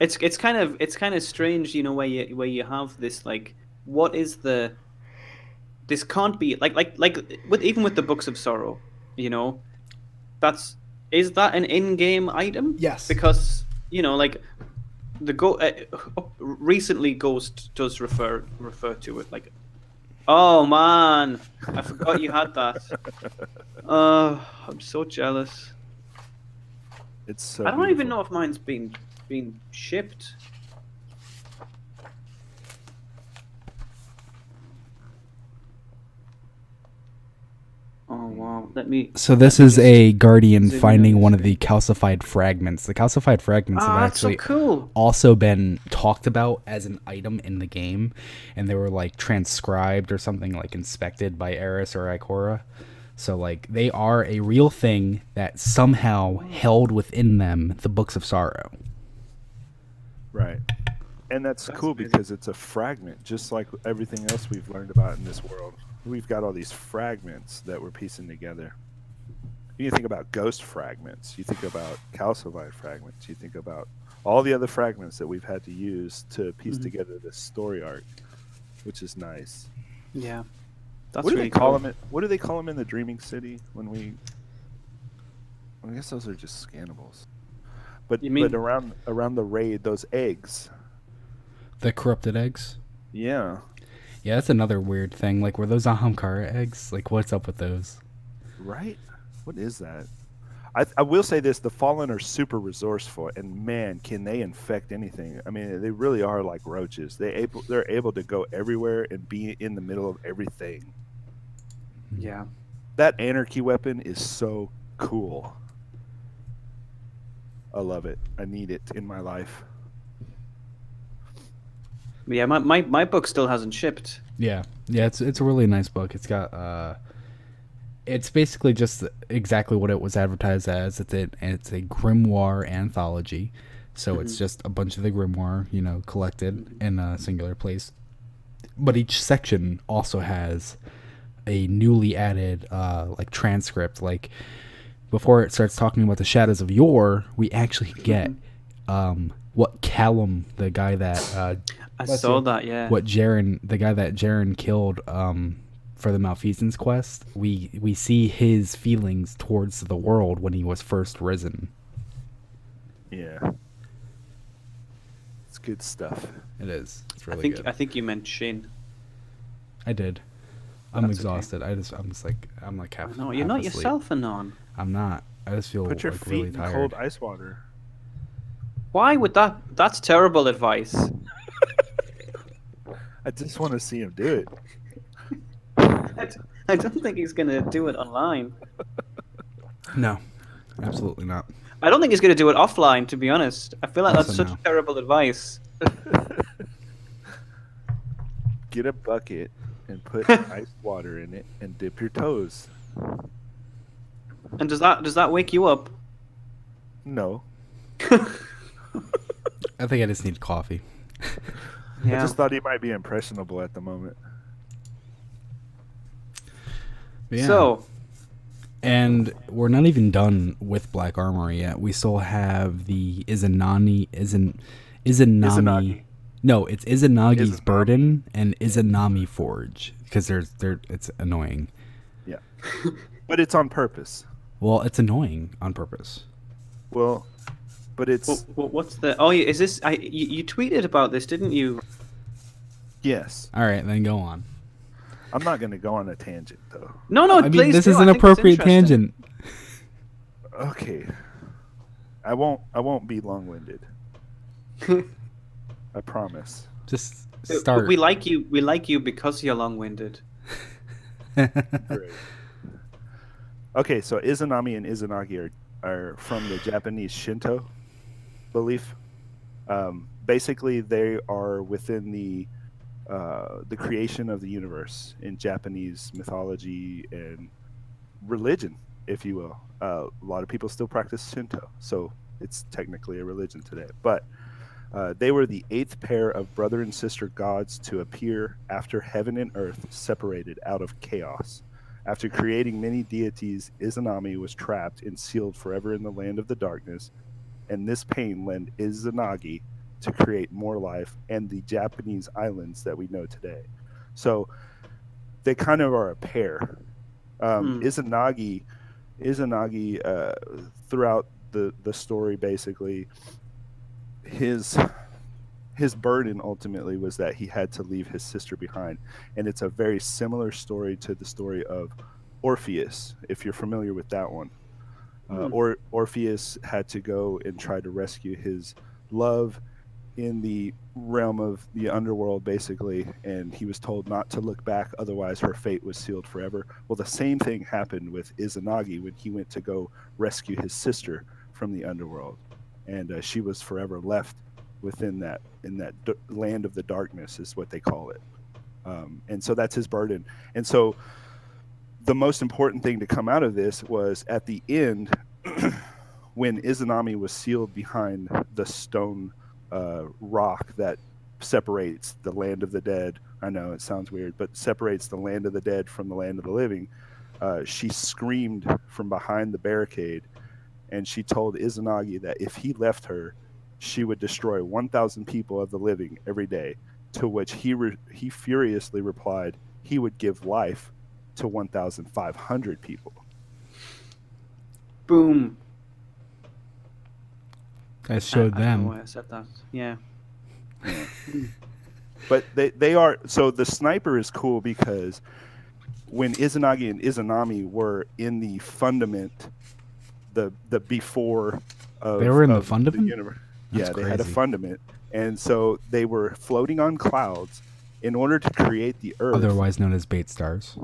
it's kind of strange, where you have this what is the, this can't be even with the Books of Sorrow, is that an in-game item? Yes, because the recently Ghost does refer to it oh man, I forgot you had that. I'm so jealous. It's so I don't beautiful. even know if mine's been shipped. Oh wow, So this is a Guardian finding one of the calcified fragments. The calcified fragments have actually also been talked about as an item in the game, and they were transcribed or something, inspected by Eris or Ikora. So they are a real thing that somehow held within them the Books of Sorrow. Right. And that's cool amazing, because it's a fragment, just like everything else we've learned about in this world. We've got all these fragments that we're piecing together. You think about ghost fragments, you think about calcified fragments, you think about all the other fragments that we've had to use to piece together this story arc, which is nice. Yeah, that's what do really they call cool. them? What do they call them in the Dreaming City? I guess those are just scannables. But around the raid, those eggs. The corrupted eggs? Yeah. Yeah, that's another weird thing. Were those Ahamkara eggs? What's up with those? Right? What is that? I will say this, the Fallen are super resourceful, and man, can they infect anything. I mean, they really are like roaches. They're able to go everywhere and be in the middle of everything. Yeah. That Anarchy weapon is so cool. I love it. I need it in my life. Yeah, my book still hasn't shipped. Yeah, it's a really nice book. It's got it's basically just exactly what it was advertised as. It's a grimoire anthology, so it's just a bunch of the grimoire, collected in a singular place. But each section also has a newly added transcript. Before it starts talking about the shadows of yore, we actually get what Callum, the guy that I saw that. Yeah. the guy that Jaren killed for the Malfeasance quest, we see his feelings towards the world when he was first risen. Yeah. It's good stuff. It is. It's really good. I think you meant Shin. I did. I'm That's exhausted. I'm like half. No, you're half not asleep. yourself, Anon. I'm not. I just feel Put your like feet really in tired. cold ice water. Why would that? That's terrible advice. I just want to see him do it. I don't think he's gonna do it online. No, absolutely not. I don't think he's gonna do it offline. To be honest, I feel like that's Also such no. terrible advice. Get a bucket and put ice water in it and dip your toes. And does that wake you up? No. I think I just need coffee. I just thought he might be impressionable at the moment. Yeah. So, And we're not even done with Black Armory yet. We still have the Izanami. Izanagi. No, it's Izanagi's Izanami. Burden and Izanami Forge because it's annoying. Yeah. But it's on purpose. Well, it's annoying on purpose. Well, but it's... what's the? Oh, is this? You tweeted about this, didn't you? Yes. All right, then go on. I'm not going to go on a tangent, though. No, I mean, please this do. is I an think it's appropriate interesting. tangent. Okay. I won't be long-winded. I promise. Just start. We like you. We like you because you're long-winded. Great. Okay, so Izanami and Izanagi are from the Japanese Shinto belief. Basically, they are within the creation of the universe in Japanese mythology and religion, if you will. A lot of people still practice Shinto, so it's technically a religion today. But they were the 8th pair of brother and sister gods to appear after heaven and earth separated out of chaos. After creating many deities, Izanami was trapped and sealed forever in the land of the darkness, and this pain led Izanagi to create more life and the Japanese islands that we know today. So they kind of are a pair. Izanagi, throughout the story, basically, his burden ultimately was that he had to leave his sister behind, and it's a very similar story to the story of Orpheus, if you're familiar with that one. Orpheus had to go and try to rescue his love in the realm of the underworld, basically, and he was told not to look back, otherwise her fate was sealed forever. Well, the same thing happened with Izanagi when he went to go rescue his sister from the underworld, and she was forever left within that land of the darkness, is what they call it. And so that's his burden. And so the most important thing to come out of this was at the end when Izanami was sealed behind the stone rock that separates the land of the dead. I know it sounds weird, but separates the land of the dead from the land of the living. She screamed from behind the barricade, and she told Izanagi that if he left her, she would destroy 1,000 people of the living every day, to which he furiously replied he would give life to 1,500 people. Boom. I showed I don't know them. why I said that. Yeah. But they are, so the sniper is cool because when Izanagi and Izanami were in the fundament, the before of They were in the of fundament? universe. That's Yeah, they had a crazy. fundament, and so they were floating on clouds in order to create the earth. Otherwise known as bait stars.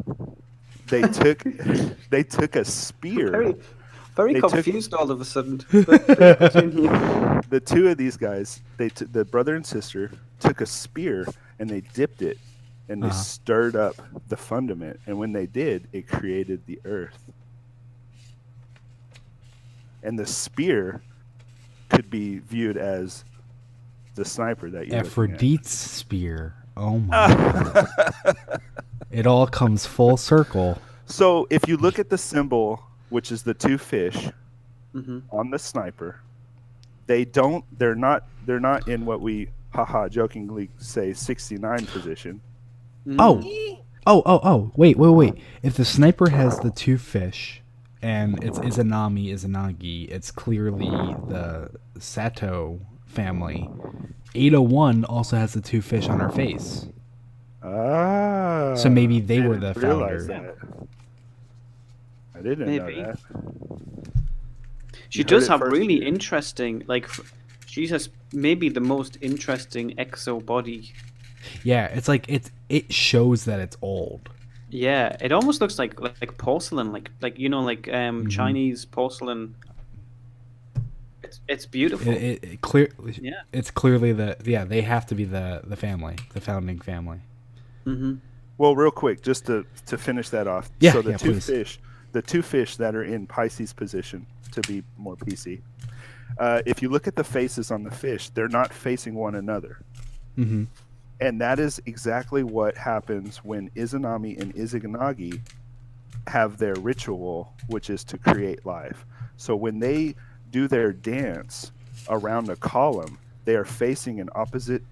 They took a spear. Very They took- confused all of a sudden. But continue. The two of these guys, the brother and sister, took a spear and they dipped it, and they stirred up the fundament, and when they did, it created the earth. And the spear could be viewed as the sniper that you're looking Aphrodite's spear. Oh my god. It all comes full circle. at. So if you look at the symbol, which is the two fish Mhm. on the sniper, They don't. They're not. They're not in what we haha jokingly say 69 position. Oh, wait. If the sniper has the two fish, and it's Izanagi, it's clearly the Sato family. 801 also has the two fish on her face. Ah. So maybe they were the didn't realize founder. that. I didn't Maybe. know that. She You does heard it have first really here. interesting, like, she has maybe the most interesting exo body. Yeah, it's like it shows that it's old. Yeah, it almost looks like porcelain, like Chinese porcelain. It's beautiful. Yeah. It's clearly they have to be the family, the founding family. Mm-hmm. Well, real quick, just to finish that off. Yeah, So the yeah, two please. fish, that are in Pisces position, to be more PC. If you look at the faces on the fish, they're not facing one another. Mm-hmm. And that is exactly what happens when Izanami and Izanagi have their ritual, which is to create life. So when they do their dance around a column, they are facing an opposite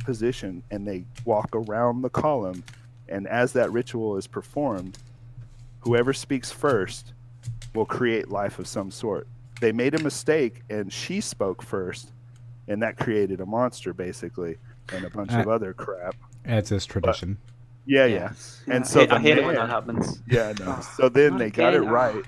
position and they walk around the column. And as that ritual is performed, whoever speaks first will create life of some sort. They made a mistake and she spoke first, and that created a monster basically and a bunch of other crap. It's this tradition. Yeah. Yes. And so I hate it when man- that happens. Yeah, no. So then Not they got it again. right.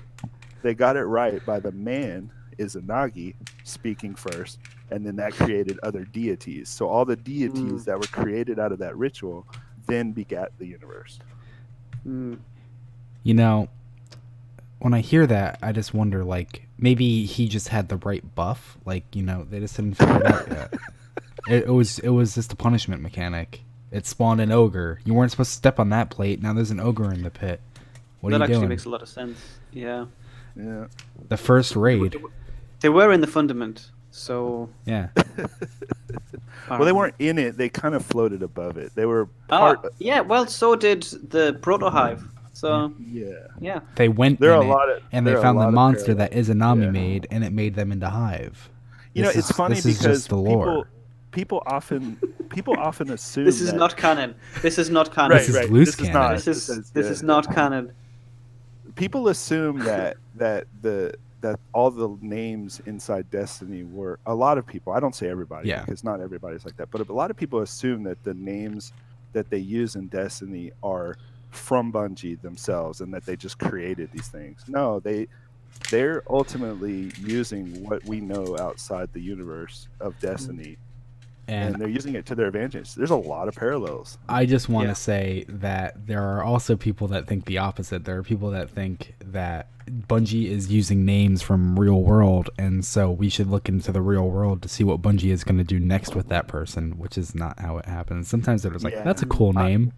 They got it right by the man Izanagi speaking first, and then that created other deities. So all the deities that were created out of that ritual then begat the universe. Mm. You know, when I hear that, I just wonder, like, maybe he just had the right buff. Like, you know, they just didn't figure it out yet. It was just a punishment mechanic. It spawned an ogre. You weren't supposed to step on that plate. Now there's an ogre in the pit. What That are you actually doing? makes a lot of sense. Yeah. Yeah. The first raid. They were in the fundament, so. Yeah. Well, they weren't in it. They kind of floated above it. They were part. Yeah, well, so did the proto hive. So Yeah. yeah. Went There are in a lot it, of- and they there are a found the lot of monster that parallels. Izanami Yeah. made, and it made them into hive. You know, This it's is- funny this is because just the lore. people often assume This is that- not canon. This is not canon. Right, This is right. loose This is canon. not. This is not canon. People assume that all the names inside Destiny were, a lot of people, I don't say everybody, Yeah. because not everybody's like that, but a lot of people assume that the names that they use in Destiny are from Bungie themselves and that they just created these things. No, they're ultimately using what we know outside the universe of Destiny, and And they're using it to their advantage. There's a lot of parallels. I just want to Yeah. say that there are also people that think the opposite. There are people that think that Bungie is using names from real world, and so we should look into the real world to see what Bungie is going to do next with that person, which is not how it happens. Sometimes they're just like, Yeah. that's a cool name.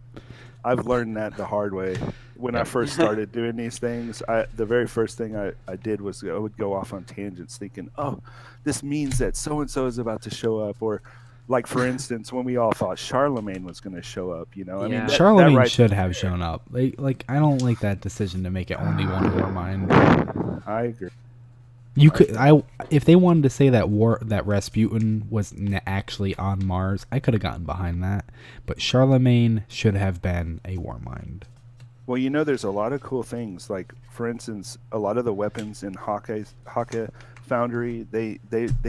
I've learned that the hard way. When I first started doing these things, the very first thing I did was I would go off on tangents thinking, oh, this means that so-and-so is about to show up. Or like, for instance, when we all thought Charlemagne was going to show up, you know? I Yeah. mean, Charlemagne right should there- have shown up. Like I don't like that decision to make it only one war mind. I agree. You could, if they wanted to say that Rasputin was actually on Mars, I could have gotten behind that. But Charlemagne should have been a war mind. Well, you know, there's a lot of cool things. Like, for instance, a lot of the weapons in Hake Foundry, they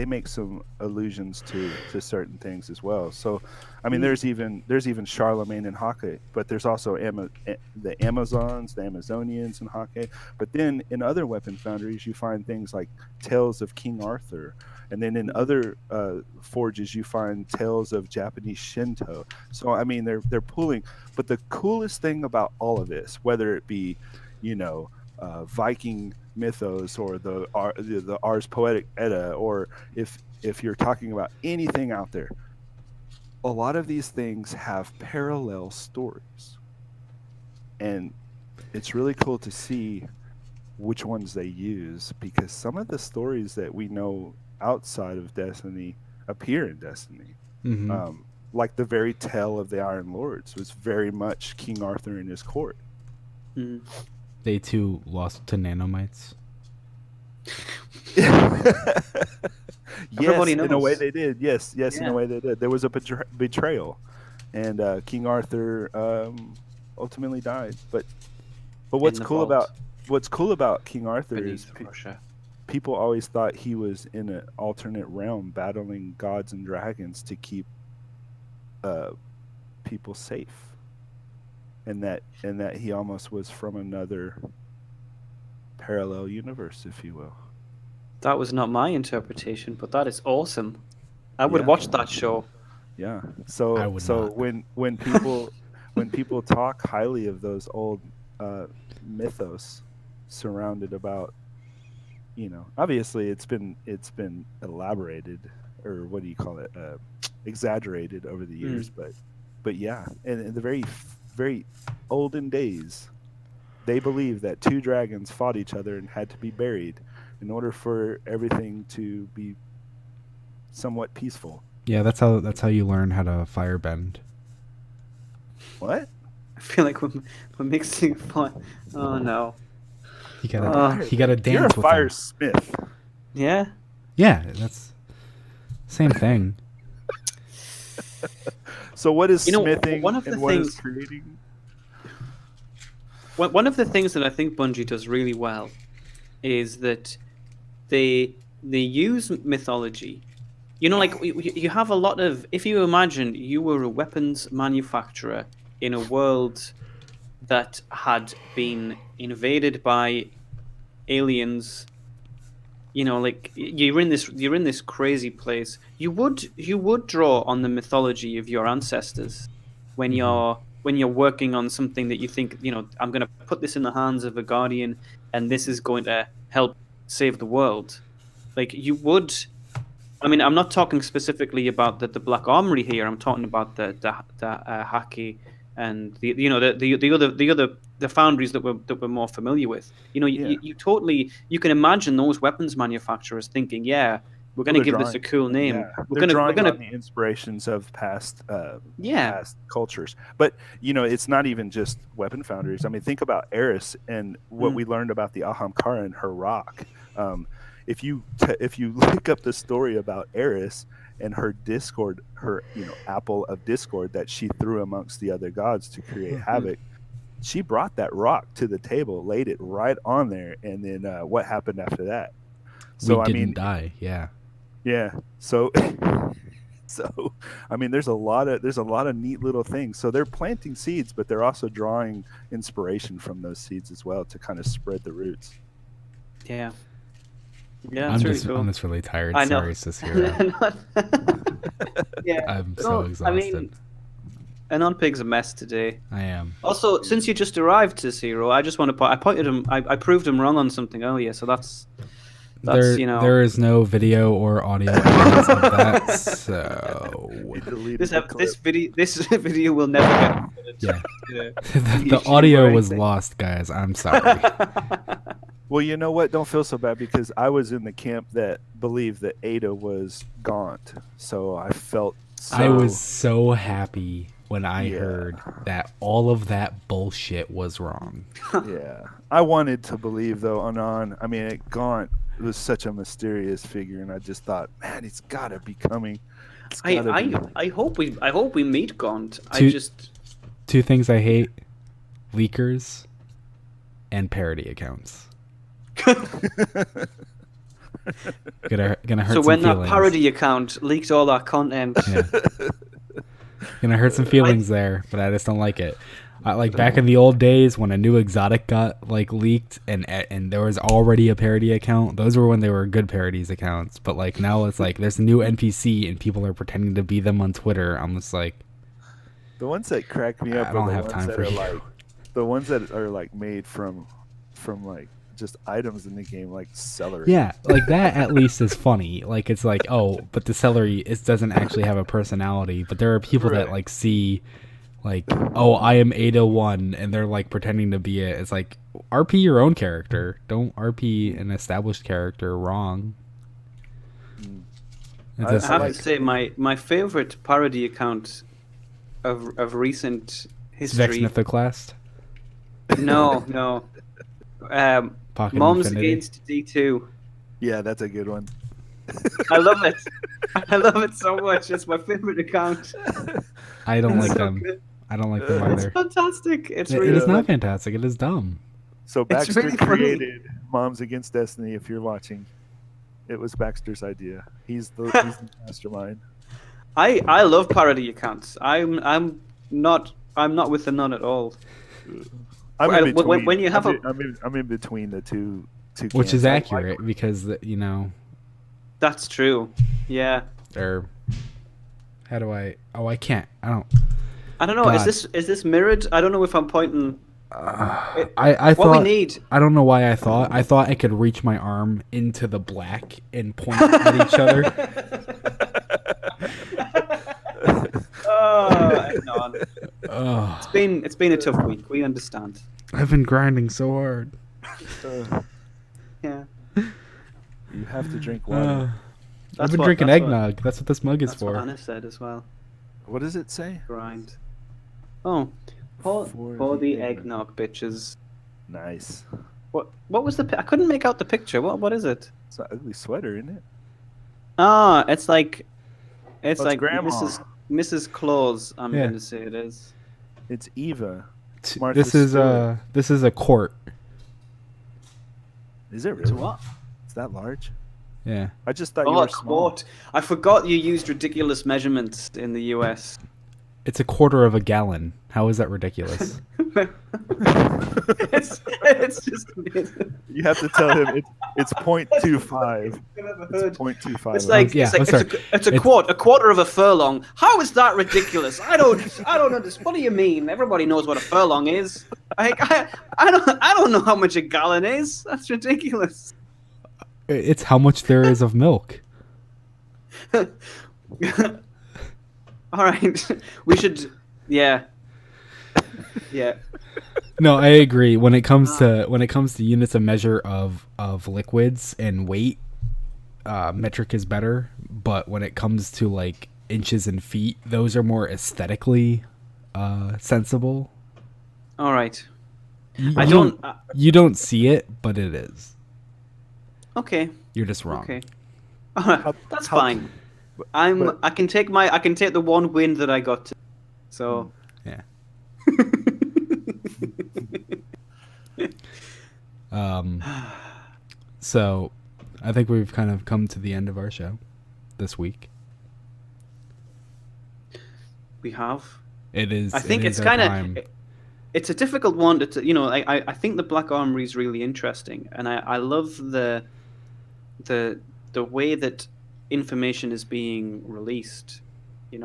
make some allusions to certain things as well. So, I mean, there's even Charlemagne in Hake, but there's also the Amazons, the Amazonians in Hake. But then in other weapon foundries, you find things like tales of King Arthur. And then in other forges, you find tales of Japanese Shinto. So, I mean, they're pulling. But the coolest thing about all of this, whether it be, you know, Viking mythos or the Ars Poetic Edda, or if you're talking about anything out there, a lot of these things have parallel stories. And it's really cool to see which ones they use, because some of the stories that we know outside of Destiny appear in Destiny. Mm-hmm. Like the very tale of the Iron Lords was very much King Arthur and his court. Mm. They too lost to nanomites. Everybody Yes, in a way knows. they did. Yes, yes, in a Yeah, way they did. There was a betrayal, and King Arthur ultimately died. But in the vault what's cool about King Arthur is beneath Prussia. people always thought he was in an alternate realm battling gods and dragons to keep uh, people safe, and that he almost was from another parallel universe, if you will. That was not my interpretation, but that is awesome. I would Yeah, watch that show. yeah. I So would so not. when people talk highly of those old uh, mythos surrounded about, obviously it's been elaborated, or what do you call it, exaggerated over the Mm. years, but yeah, and in the very olden days, they believed that two dragons fought each other and had to be buried in order for everything to be somewhat peaceful. Yeah, that's how you learn how to firebend. What? I feel like we're mixing fun. Oh no. You gotta Uh, you gotta You're a dance with them. firesmith. yeah. Yeah, that's same thing. So what is You know, smithing one of the and what is things creating? one of the things that I think Bungie does really well is that they use mythology. You know, like you have a lot of. If you imagine you were a weapons manufacturer in a world that had been invaded by aliens, like you're in this crazy place. You would draw on the mythology of your ancestors when Hmm. you're working on something that you think, I'm going to put this in the hands of a guardian, and this is going to help save the world. Like you would. I mean, I'm not talking specifically about the Black Armory here. I'm talking about the Haki and the foundries that we're more familiar with. Yeah. You totally you can imagine those weapons manufacturers thinking, yeah, we're going Well, to they're give this a drawing. cool Yeah, name. We're they're gonna we're drawing gonna on the inspirations of yeah. past cultures. But it's not even just weapon foundries. I mean, think about Eris and what Mm, we learned about the Ahamkara and her rock. Um, if you look up the story about Eris and her discord, her apple of discord that she threw amongst the other gods to create mhm. havoc, she brought that rock to the table, laid it right on there, and then what happened after that? We So I didn't mean, die. Yeah. yeah. So so I mean, there's a lot of neat little things. So they're planting seeds, but they're also drawing inspiration from those seeds as well to kind of spread the roots. Yeah. Yeah, I'm it's really just I'm cool. just really tired. I know. Sorry, Sis-Hero. Yeah. I'm so No, I exhausted. mean, Anon Pig's a mess today. I am. Also, since you just arrived to Zero, I just want to point. I pointed him. I proved him wrong on something earlier. So that's There is no video or audio evidence of that. So He deleted this the clip. this video will never get yeah, to the YouTube audio or was anything. lost, guys. I'm sorry. Well, you know what? Don't feel so bad because I was in the camp that believed that Ada was gaunt. So I felt so. I was so happy when I Yeah. heard that all of that bullshit was wrong. Yeah. I wanted to believe though, Anon. I mean, Gaunt was such a mysterious figure, and I just thought, man, he's got to be coming. It's got to be. I hope we meet Gaunt. Two things I hate: leakers and parody accounts. Gonna hurt So some when feelings. that parody account leaked all our content, Yeah. Gonna hurt some feelings there, but I just don't like it. Like back in the old days when a new exotic got like leaked and there was already a parody account, those were when they were good parodies accounts. But like now it's like there's a new NPC and people are pretending to be them on Twitter. I'm just like, The ones that crack me up I don't are the have ones time that for are you. like the ones that are like made from like just items in the game, like celery. yeah, like that at least is funny. Like it's like, oh, but the celery doesn't actually have a personality. But there are people that Right. like see, like, oh, I am Ada 1, and they're like pretending to be it. It's like RP your own character. Don't RP an established character wrong. Mm. It's I just I have like to say my favorite parody account of recent Vex history. Mythoclast, No. Pocket Moms Infinity. Against D2. Yeah, that's a good one. I love it. I love it so much. It's my favorite account. I don't It's like so them. good. I don't like them It's either. fantastic. It's It really is not fun. fantastic. It is dumb. So It's Baxter really funny. created Moms Against Destiny. If you're watching, it was Baxter's idea. He's the mastermind. I love parody accounts. I'm not with the none at all. I'm Well, in between. when you have I'm in between the two Which is camps. accurate because, That's true. Yeah. or how do I? Oh, I can't. I don't. I don't know. God. Is this mirrored? I don't know if I'm pointing. I What thought we need. I don't know why I thought I could reach my arm into the black and point at each other. Oh, no. Ugh. It's been a tough week. We understand. I've been grinding so hard. Yeah. You have to drink water. I've been drinking eggnog. That's what this mug is That's what for. Anna said as well. What does it say? Grind. Oh, pour the eggnog, bitches. Nice. What was the? I couldn't make out the picture. What is it? It's an ugly sweater, isn't it? Ah, it's like Grandma. Mrs. Claus. I'm Yeah. going to say it is. It's Eva. This is a quart. Is it It's really? what? Is that large? Yeah. I just thought you Oh, were a small. quart. I forgot you used ridiculous measurements in the US. It's a quarter of a gallon. How is that ridiculous? it's just. You have to tell him it's 0.25. It's 0.25. It's like, Yeah, it's a quarter of a furlong. How is that ridiculous? I don't understand. What do you mean? Everybody knows what a furlong is. I don't know how much a gallon is. That's ridiculous. It's how much there is of milk. All right, we should. Yeah. No, I agree. When it comes to units of measure of liquids and weight, metric is better. But when it comes to like inches and feet, those are more aesthetically sensible. All right. You don't see it, but it is. Okay. You're just wrong. Okay. That's fine. I can take the one win that I got to. So. Yeah. So, I think we've kind of come to the end of our show this week. We have. It is. I think it's kind of. It's a difficult one to. I think the Black Armory is really interesting, and I love the way that information is being released. It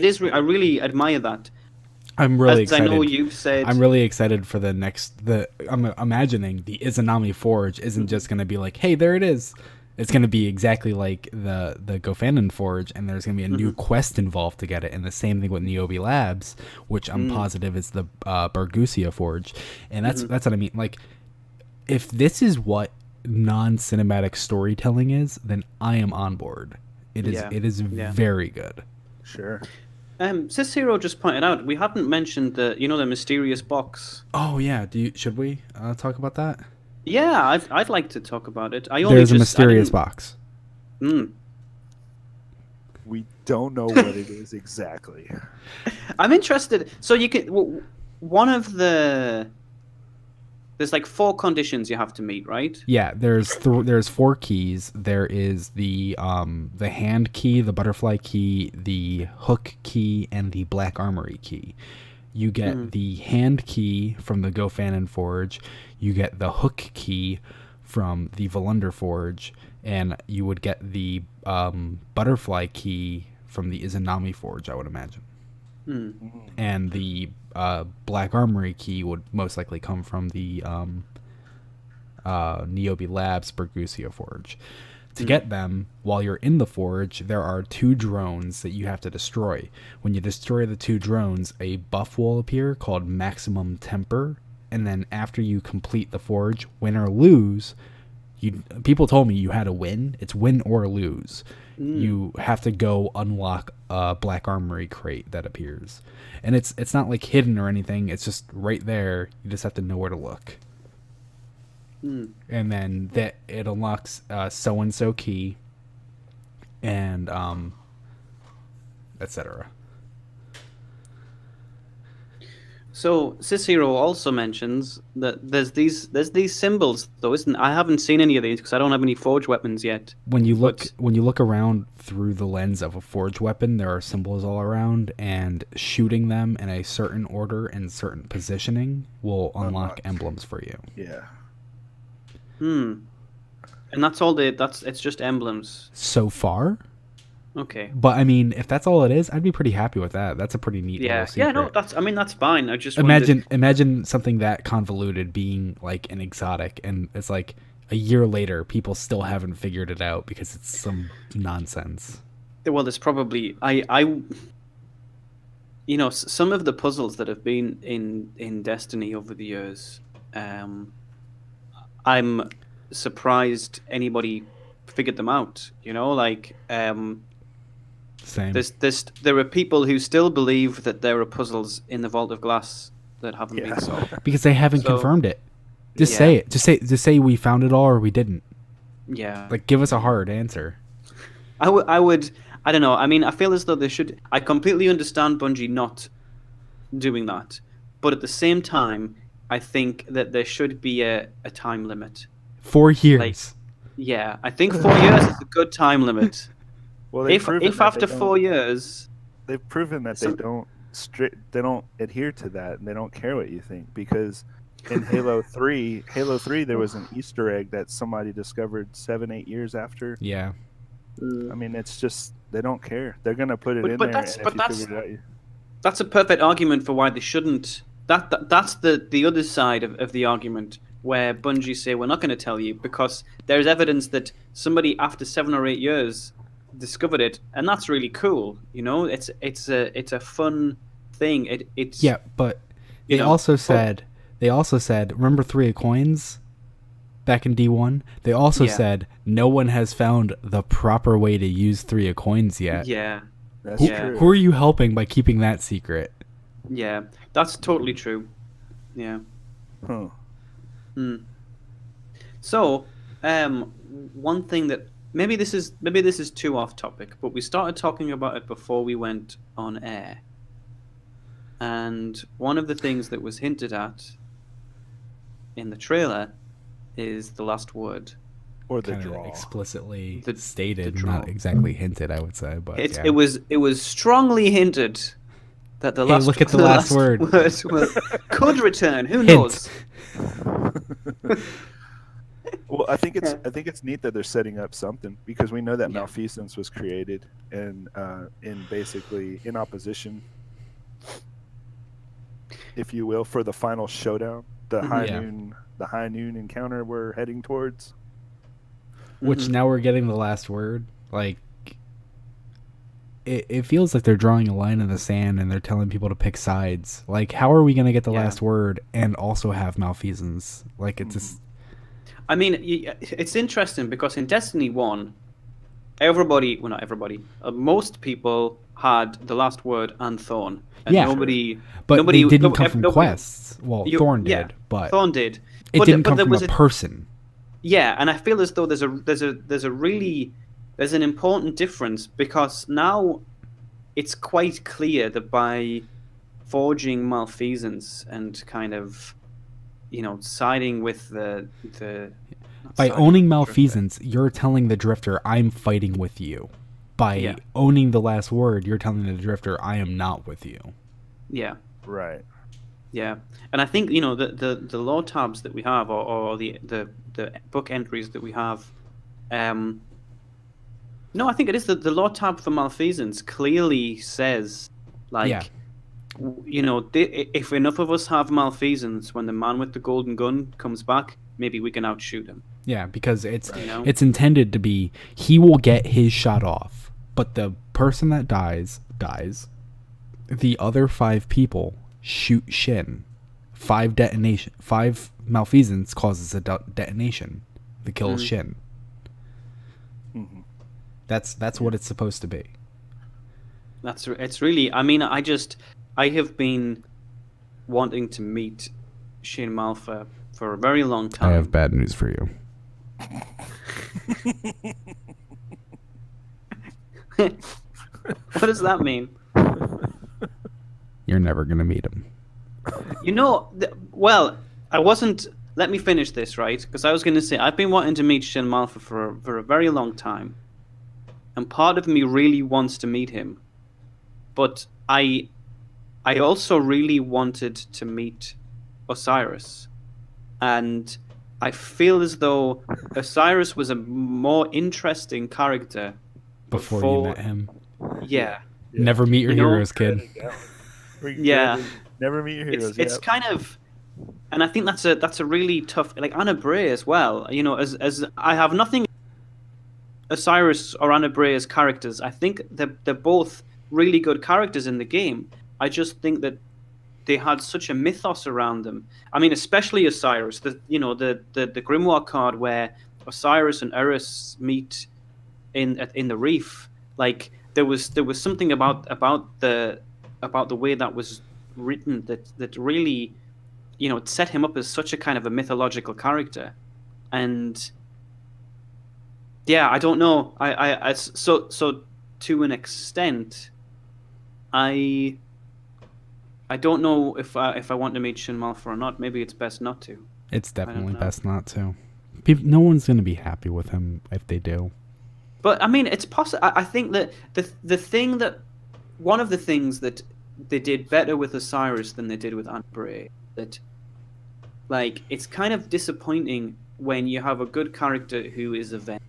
is. I really admire that. I'm really excited. I know you've said. I'm really excited for the next. I'm imagining the Izanami Forge isn't just going to be like, hey, there it is. It's going to be exactly like the Gofanon Forge, and there's going to be a new quest involved to get it. And the same thing with Niobe Labs, which I'm positive is the Bargusia Forge. And that's what I mean. Like, if this is what non-cinematic storytelling is, then I am on board. It is very good. Sure. Cicero just pointed out we haven't mentioned the mysterious box. Oh yeah, should we talk about that? Yeah, I'd like to talk about it. There's a mysterious box. We don't know what it is exactly. I'm interested. So you can one of the. There's like 4 conditions you have to meet, right? Yeah, there's 4 keys. There is the hand key, the butterfly key, the hook key, and the Black Armory key. You get the hand key from the Gofanon Forge. You get the hook key from the Volunder Forge, and you would get the butterfly key from the Izanami Forge, I would imagine. And the Black Armory key would most likely come from the Niobe Labs Bargusia Forge. To get them, while you're in the forge, there are 2 drones that you have to destroy. When you destroy the 2 drones, a buff will appear called Maximum Temper, and then after you complete the forge, win or lose, people told me you had to win. It's win or lose. You have to go unlock a Black Armory crate that appears. And it's not like hidden or anything. It's just right there. You just have to know where to look. and then that it unlocks so and so key, and etc. So Cicero also mentions that there's these symbols, though, isn't? I haven't seen any of these because I don't have any forged weapons yet. When you But- look around through the lens of a forged weapon, there are symbols all around, and shooting them in a certain order and certain positioning will unlock emblems for you. Yeah. And that's all it's just emblems. So far, Okay. but I mean, if that's all it is, I'd be pretty happy with that. That's a pretty neat Yeah. little secret. Yeah. No, that's fine. I just Imagine something that convoluted being like an exotic, and it's like a year later, people still haven't figured it out because it's some nonsense. Well, there's probably some of the puzzles that have been in Destiny over the years. I'm surprised anybody figured them out. Same. There are people who still believe that there are puzzles in the Vault of Glass that haven't been solved. Because they haven't So- confirmed it. Just Yeah. say it. Just say we found it all or we didn't. Yeah. Like, give us a hard answer. I would. I don't know. I mean, I feel as though they should. I completely understand Bungie not doing that, but at the same time, I think that there should be a time limit. 4 years. Like, yeah, I think 4 years is a good time limit. Well, If after 4 years, they've proven that they don't adhere to that, and they don't care what you think, because in Halo 3, there was an Easter egg that somebody discovered 7-8 years after. Yeah. I mean, it's just they don't care. They're gonna put it But- in but there, that's- and but if that's- you figure it out, that's a perfect argument for why they shouldn't. That's the other side of the argument where Bungie say we're not going to tell you because there's evidence that somebody after 7 or 8 years discovered it, and that's really cool. It's a fun thing. It's Yeah, but they also said remember 3 of coins back in D1? They also Yeah. said no one has found the proper way to use 3 of coins yet. Yeah, that's Yeah. true. Who are you helping by keeping that secret? yeah, that's totally true. Yeah. Huh. So, one thing that maybe this is too off topic, but we started talking about it before we went on air. And one of the things that was hinted at in the trailer is the last word. Or the Kinda draw. explicitly The stated, draw. not exactly hinted, I would say, but yeah. It was strongly hinted that the Hey, last look at the last word. could return. Who Hint. knows? Well, I think it's neat that they're setting up something, because we know that Yeah. malfeasance was created in basically in opposition, if you will, for the final showdown, the high Yeah. noon encounter we're heading towards. Which now we're getting the last word. Like, it feels like they're drawing a line in the sand and they're telling people to pick sides. Like, how are we going to get the Yeah. last word and also have malfeasance? Like, it's just... I mean, it's interesting because in Destiny 1, everybody, well, not everybody, most people had the last word and Thorn. And Yeah. nobody... But nobody, they didn't no- come from nobody- quests. Well, Thorn yeah, did, but Thorn did. it But didn't but come there from was a person. Yeah, and I feel as though there's an important difference because now it's quite clear that by forging malfeasance and kind of, siding with the not By siding owning with the malfeasance, you're telling the Drifter, I'm fighting with you. By Yeah. owning the last word, you're telling the Drifter, I am not with you. Drifter. Yeah, Right. yeah, and I think the law tabs that we have, or the book entries that we have, no, I think it is the law tab for malfeasance clearly says like. Yeah. If enough of us have malfeasance, when the man with the golden gun comes back, maybe we can outshoot him. Yeah, because it's know? it's intended to be he will get his shot off, but the person that dies. The other 5 people shoot Shin. 5 malfeasance causes a detonation that kills Shin. Mm-hmm. That's what it's supposed to be. It's really. I mean, I have been wanting to meet Shin Malfa for a very long I time. have bad news for you. What does that mean? You're never gonna meet him. You know, well, I wasn't. Let me finish this, right? Because I was going to say I've been wanting to meet Shin Malfa for a very long time, and part of me really wants to meet him, but I also really wanted to meet Osiris, and I feel as though Osiris was a more interesting character Before you met him. Yeah. Never meet your You know- heroes, kid. Yeah. Never meet your heroes. It's kind of, and I think that's a really tough, like Anna Bray as well. You know, as I have nothing Osiris or Anna Bray as characters. I think they're both really good characters in the game. I just think that they had such a mythos around them. I mean, especially Osiris. The Grimoire card where Osiris and Eris meet in the reef. Like there was something about the way that was written that really, you know, it set him up as such a kind of a mythological character. And yeah, I don't know. So to an extent, I don't know if I want to meet Shin Malfa or not. Maybe it's best not to. It's definitely know. best not to. No one's gonna be happy with him if they do. But I mean, it's possible. I think that the thing that one of the things that they did better with Osiris than they did with Anna Bray, that like it's kind of disappointing when you have a good character who is a villain,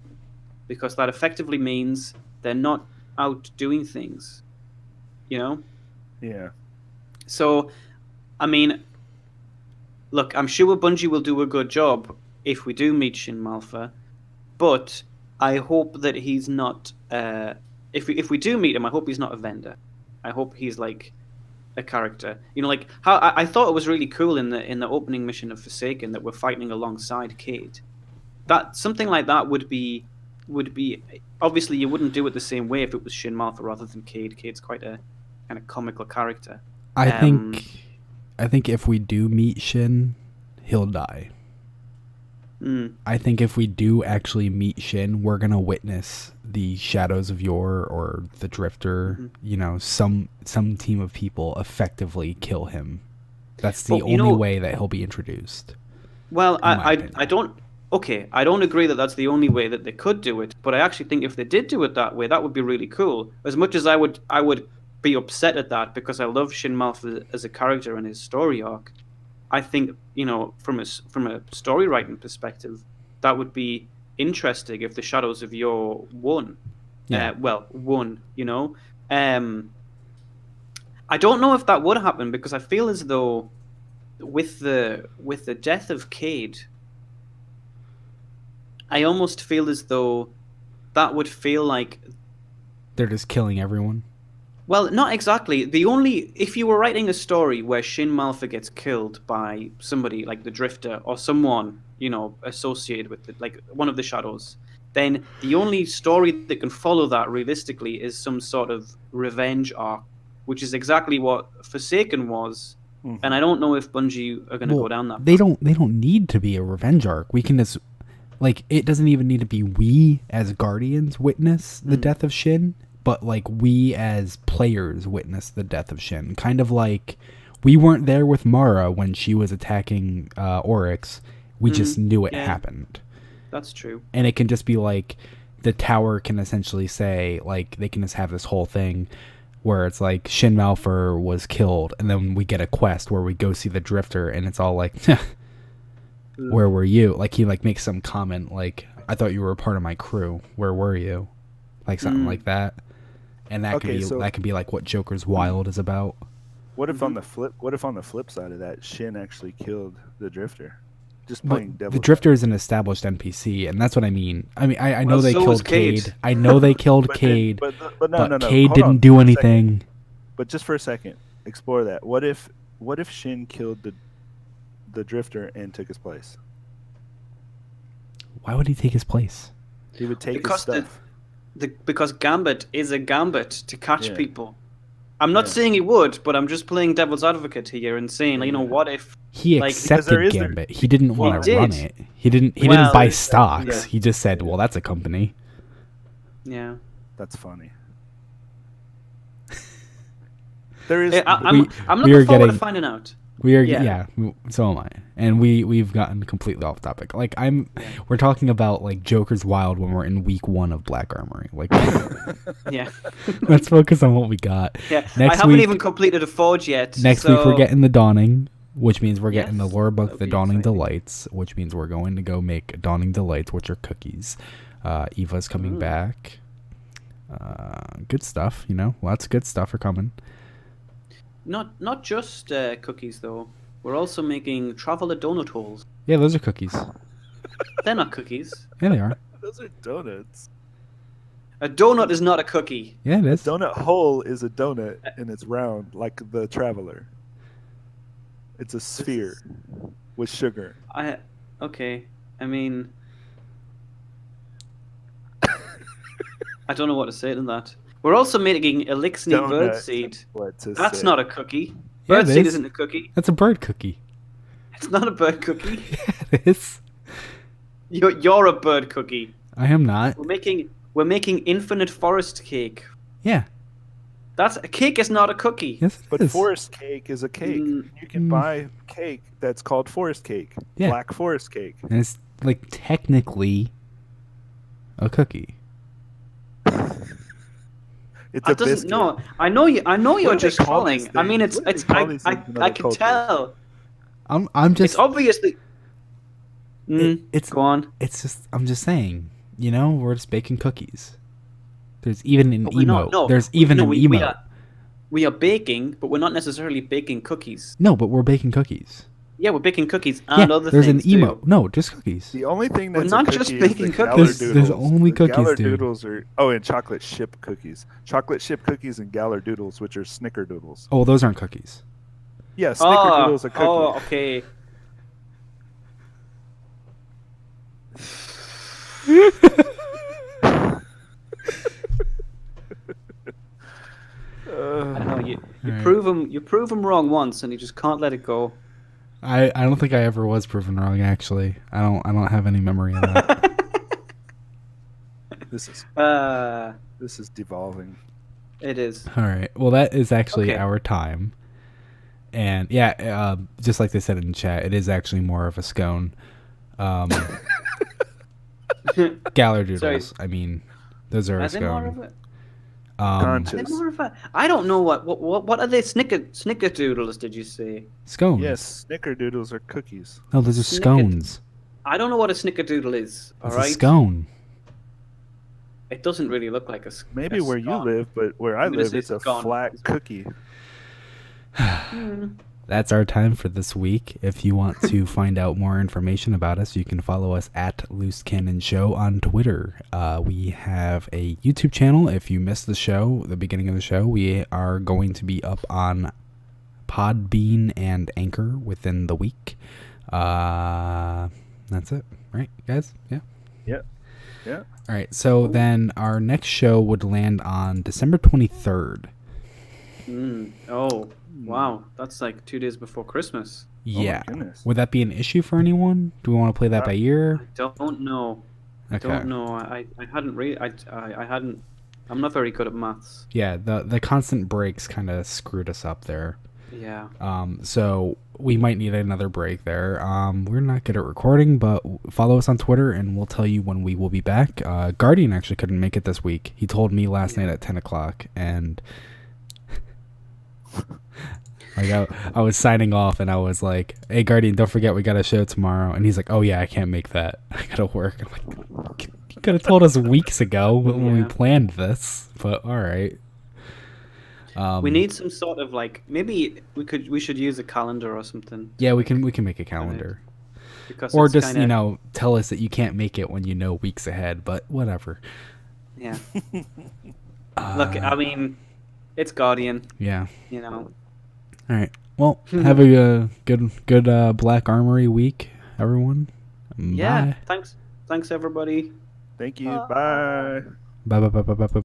because that effectively means they're not out doing things, you know? Yeah. So, I mean, look, I'm sure Bungie will do a good job if we do meet Shin Malfa, but I hope that he's not. If we do meet him, I hope he's not a vendor. I hope he's like a character. You know, like how I thought it was really cool in the opening mission of Forsaken that we're fighting alongside Cade. That something like that would be obviously you wouldn't do it the same way if it was Shin Malfa rather than Cade. Cade's quite a kind of comical character. I think if we do meet Shin, he'll die. I think if we do actually meet Shin, we're gonna witness the Shadows of Yore or the Drifter. You know, some team of people effectively kill him. That's the only way that he'll be introduced. Well, I don't. Okay, I don't agree that that's the only way that they could do it, but I actually think if they did do it that way, that would be really cool. As much as I would be upset at that because I love Shin Malfa as a character and his story arc. I think, you know, from a story writing perspective, that would be interesting if the Shadows of Yore won. Yeah. Won, you know. I don't know if that would happen because I feel as though with the death of Cade, I almost feel as though that would feel like they're just killing everyone. Well, not exactly. If you were writing a story where Shin Malfa gets killed by somebody like the Drifter or someone, you know, associated with it, like one of the Shadows, then the only story that can follow that realistically is some sort of revenge arc, which is exactly what Forsaken was. Mm-hmm. And I don't know if Bungie are going to go down that path. They don't need to be a revenge arc. We can just, like, it doesn't even need to be we as Guardians witness the death of Shin. But, like, we as players witnessed the death of Shin. Kind of like we weren't there with Mara when she was attacking Oryx. We just knew it happened. That's true. And it can just be like the tower can essentially say, like, they can just have this whole thing where it's like Shin Malfa was killed. And then we get a quest where we go see the Drifter. And it's all like, where were you? Like, he, like, makes some comment like, I thought you were a part of my crew. Where were you? Like, something like that. And that could be like what Joker's Wild is about. What if on the flip side of that, Shin actually killed the Drifter? Just playing devil. The Drifter is an established NPC, and that's what I mean. I know they killed Cade. Cade. I know they killed Cade. But no. Cade didn't do anything. But just for a second, explore that. What if Shin killed the Drifter and took his place? Why would he take his place? He would take his stuff. Because Gambit is a gambit to catch people. I'm not Yeah. saying he would, but I'm just playing devil's advocate here and saying, like, what if? He Like, because there accepted is Gambit. He didn't want He to run did. it. He didn't Well, buy yeah. stocks. He just said, "Well, that's a company." Yeah. That's funny. There is. I'm we are looking forward to getting- finding out. We are, Yeah. so am I, and we've gotten completely off topic. Like we're talking about like Joker's Wild when we're in week 1 of Black Armory. Like, Yeah. let's focus on what we got. Yeah. Next I haven't week- even completed a forge yet. Next week we're so- getting the Dawning, which means we're getting the Yes, lore book, that'll the be Dawning exciting. Delights, which means we're going to go make Dawning Delights, which are cookies. Eva's coming back. Good stuff, lots of good stuff are coming. Not just cookies though. We're also making traveler donut holes. Yeah, those are cookies. They're not cookies. Yeah, they are. Those are donuts. A donut is not a cookie. Yeah, it is. Donut hole is a donut and it's round like the Traveler. It's a sphere with sugar. Okay. I mean, I don't know what to say to that. We're also making Elixir Donut. birdseed. What to That's say. not a cookie. Yeah, it Birdseed is. isn't a cookie. That's a bird cookie. It's not a bird cookie. Yeah, it is. You're a bird cookie. I am not. We're making infinite forest cake. Yeah. That's a cake is not a cookie. Yes, it But is. forest cake is a cake. Mm. You can buy cake that's called forest cake. Yeah. Black forest cake. And it's like technically a cookie. It's I a doesn't biscuit. know. I know you. I know What you're do they just call calling. these I mean, things? it's. What do It's. they call these I things in other can cultures? tell. I'm just. It's obviously. it's Go on. It's just. I'm just saying. We're just baking cookies. There's even an But we're not- emote. no, There's even an we emote. we are baking, but we're not necessarily baking cookies. No, but we're baking cookies. Yeah, we're baking cookies and Yeah, other there's things an emote. too. No, just cookies. The only thing We're that's not a just cookie is baking the cookies. There's only The cookies, dude. Gallardoodles are and chocolate chip cookies. Chocolate chip cookies and Gallardoodles, which are Snickerdoodles. Oh, those aren't cookies. Yeah, Snickerdoodles are cookies. Oh, okay. I know you Alright. prove him wrong once, and you just can't let it go. I don't think I ever was proven wrong. Actually, I don't have any memory of that. This is Uh, this is devolving. it is. All right. Well, that is actually Okay. our time. And yeah, just like they said in the chat, it is actually more of a scone. Gallardoodles. Sorry. I mean, those are a Are they more of scone. it? Are Conscious. they more of a? I don't know what are they? Snickerdoodles? Did you say? Scones. Yes, Snickerdoodles are cookies. No, those are scones. I don't know what a snickerdoodle is. All It's right. a scone. It doesn't really look like a. Maybe a where you scone. live, but where I I'm gonna live, say it's a scone. flat cookie. That's our time for this week. If you want to find out more information about us, you can follow us at Loose Canon Show on Twitter. We have a YouTube channel. If you missed the show, the beginning of the show, we are going to be up on Podbean and Anchor within the week. That's it, right, guys? Yeah. Yeah. All right. So then our next show would land on December 23rd. Oh, wow. That's like 2 days before Christmas. Yeah. goodness. Would that be an issue for anyone? Do we want to play that by ear? Don't know. Okay. Don't know. I hadn't really. I hadn't. I'm not very good at maths. Yeah, the constant breaks kind of screwed us up there. Yeah. So we might need another break there. We're not good at recording, but follow us on Twitter and we'll tell you when we will be back. Guardian actually couldn't make it this week. He told me last night at 10 o'clock, and like I was signing off and I was like, "Hey Guardian, don't forget we got a show tomorrow." And he's like, "Oh yeah, I can't make that. I gotta work." I'm like, you could have told us weeks ago when we Yeah. planned this, but all right. We need some sort of like maybe we should use a calendar or something. Yeah, we can make a calendar. Because Or it's just, kinda, tell us that you can't make it when you know weeks ahead, but whatever. Yeah. Look, I mean, it's Guardian. Yeah. You All right. Well, have a good Black Armory week, everyone. Yeah. Bye. Thanks everybody. Thank you. Bye. Bye bye bye bye bye bye.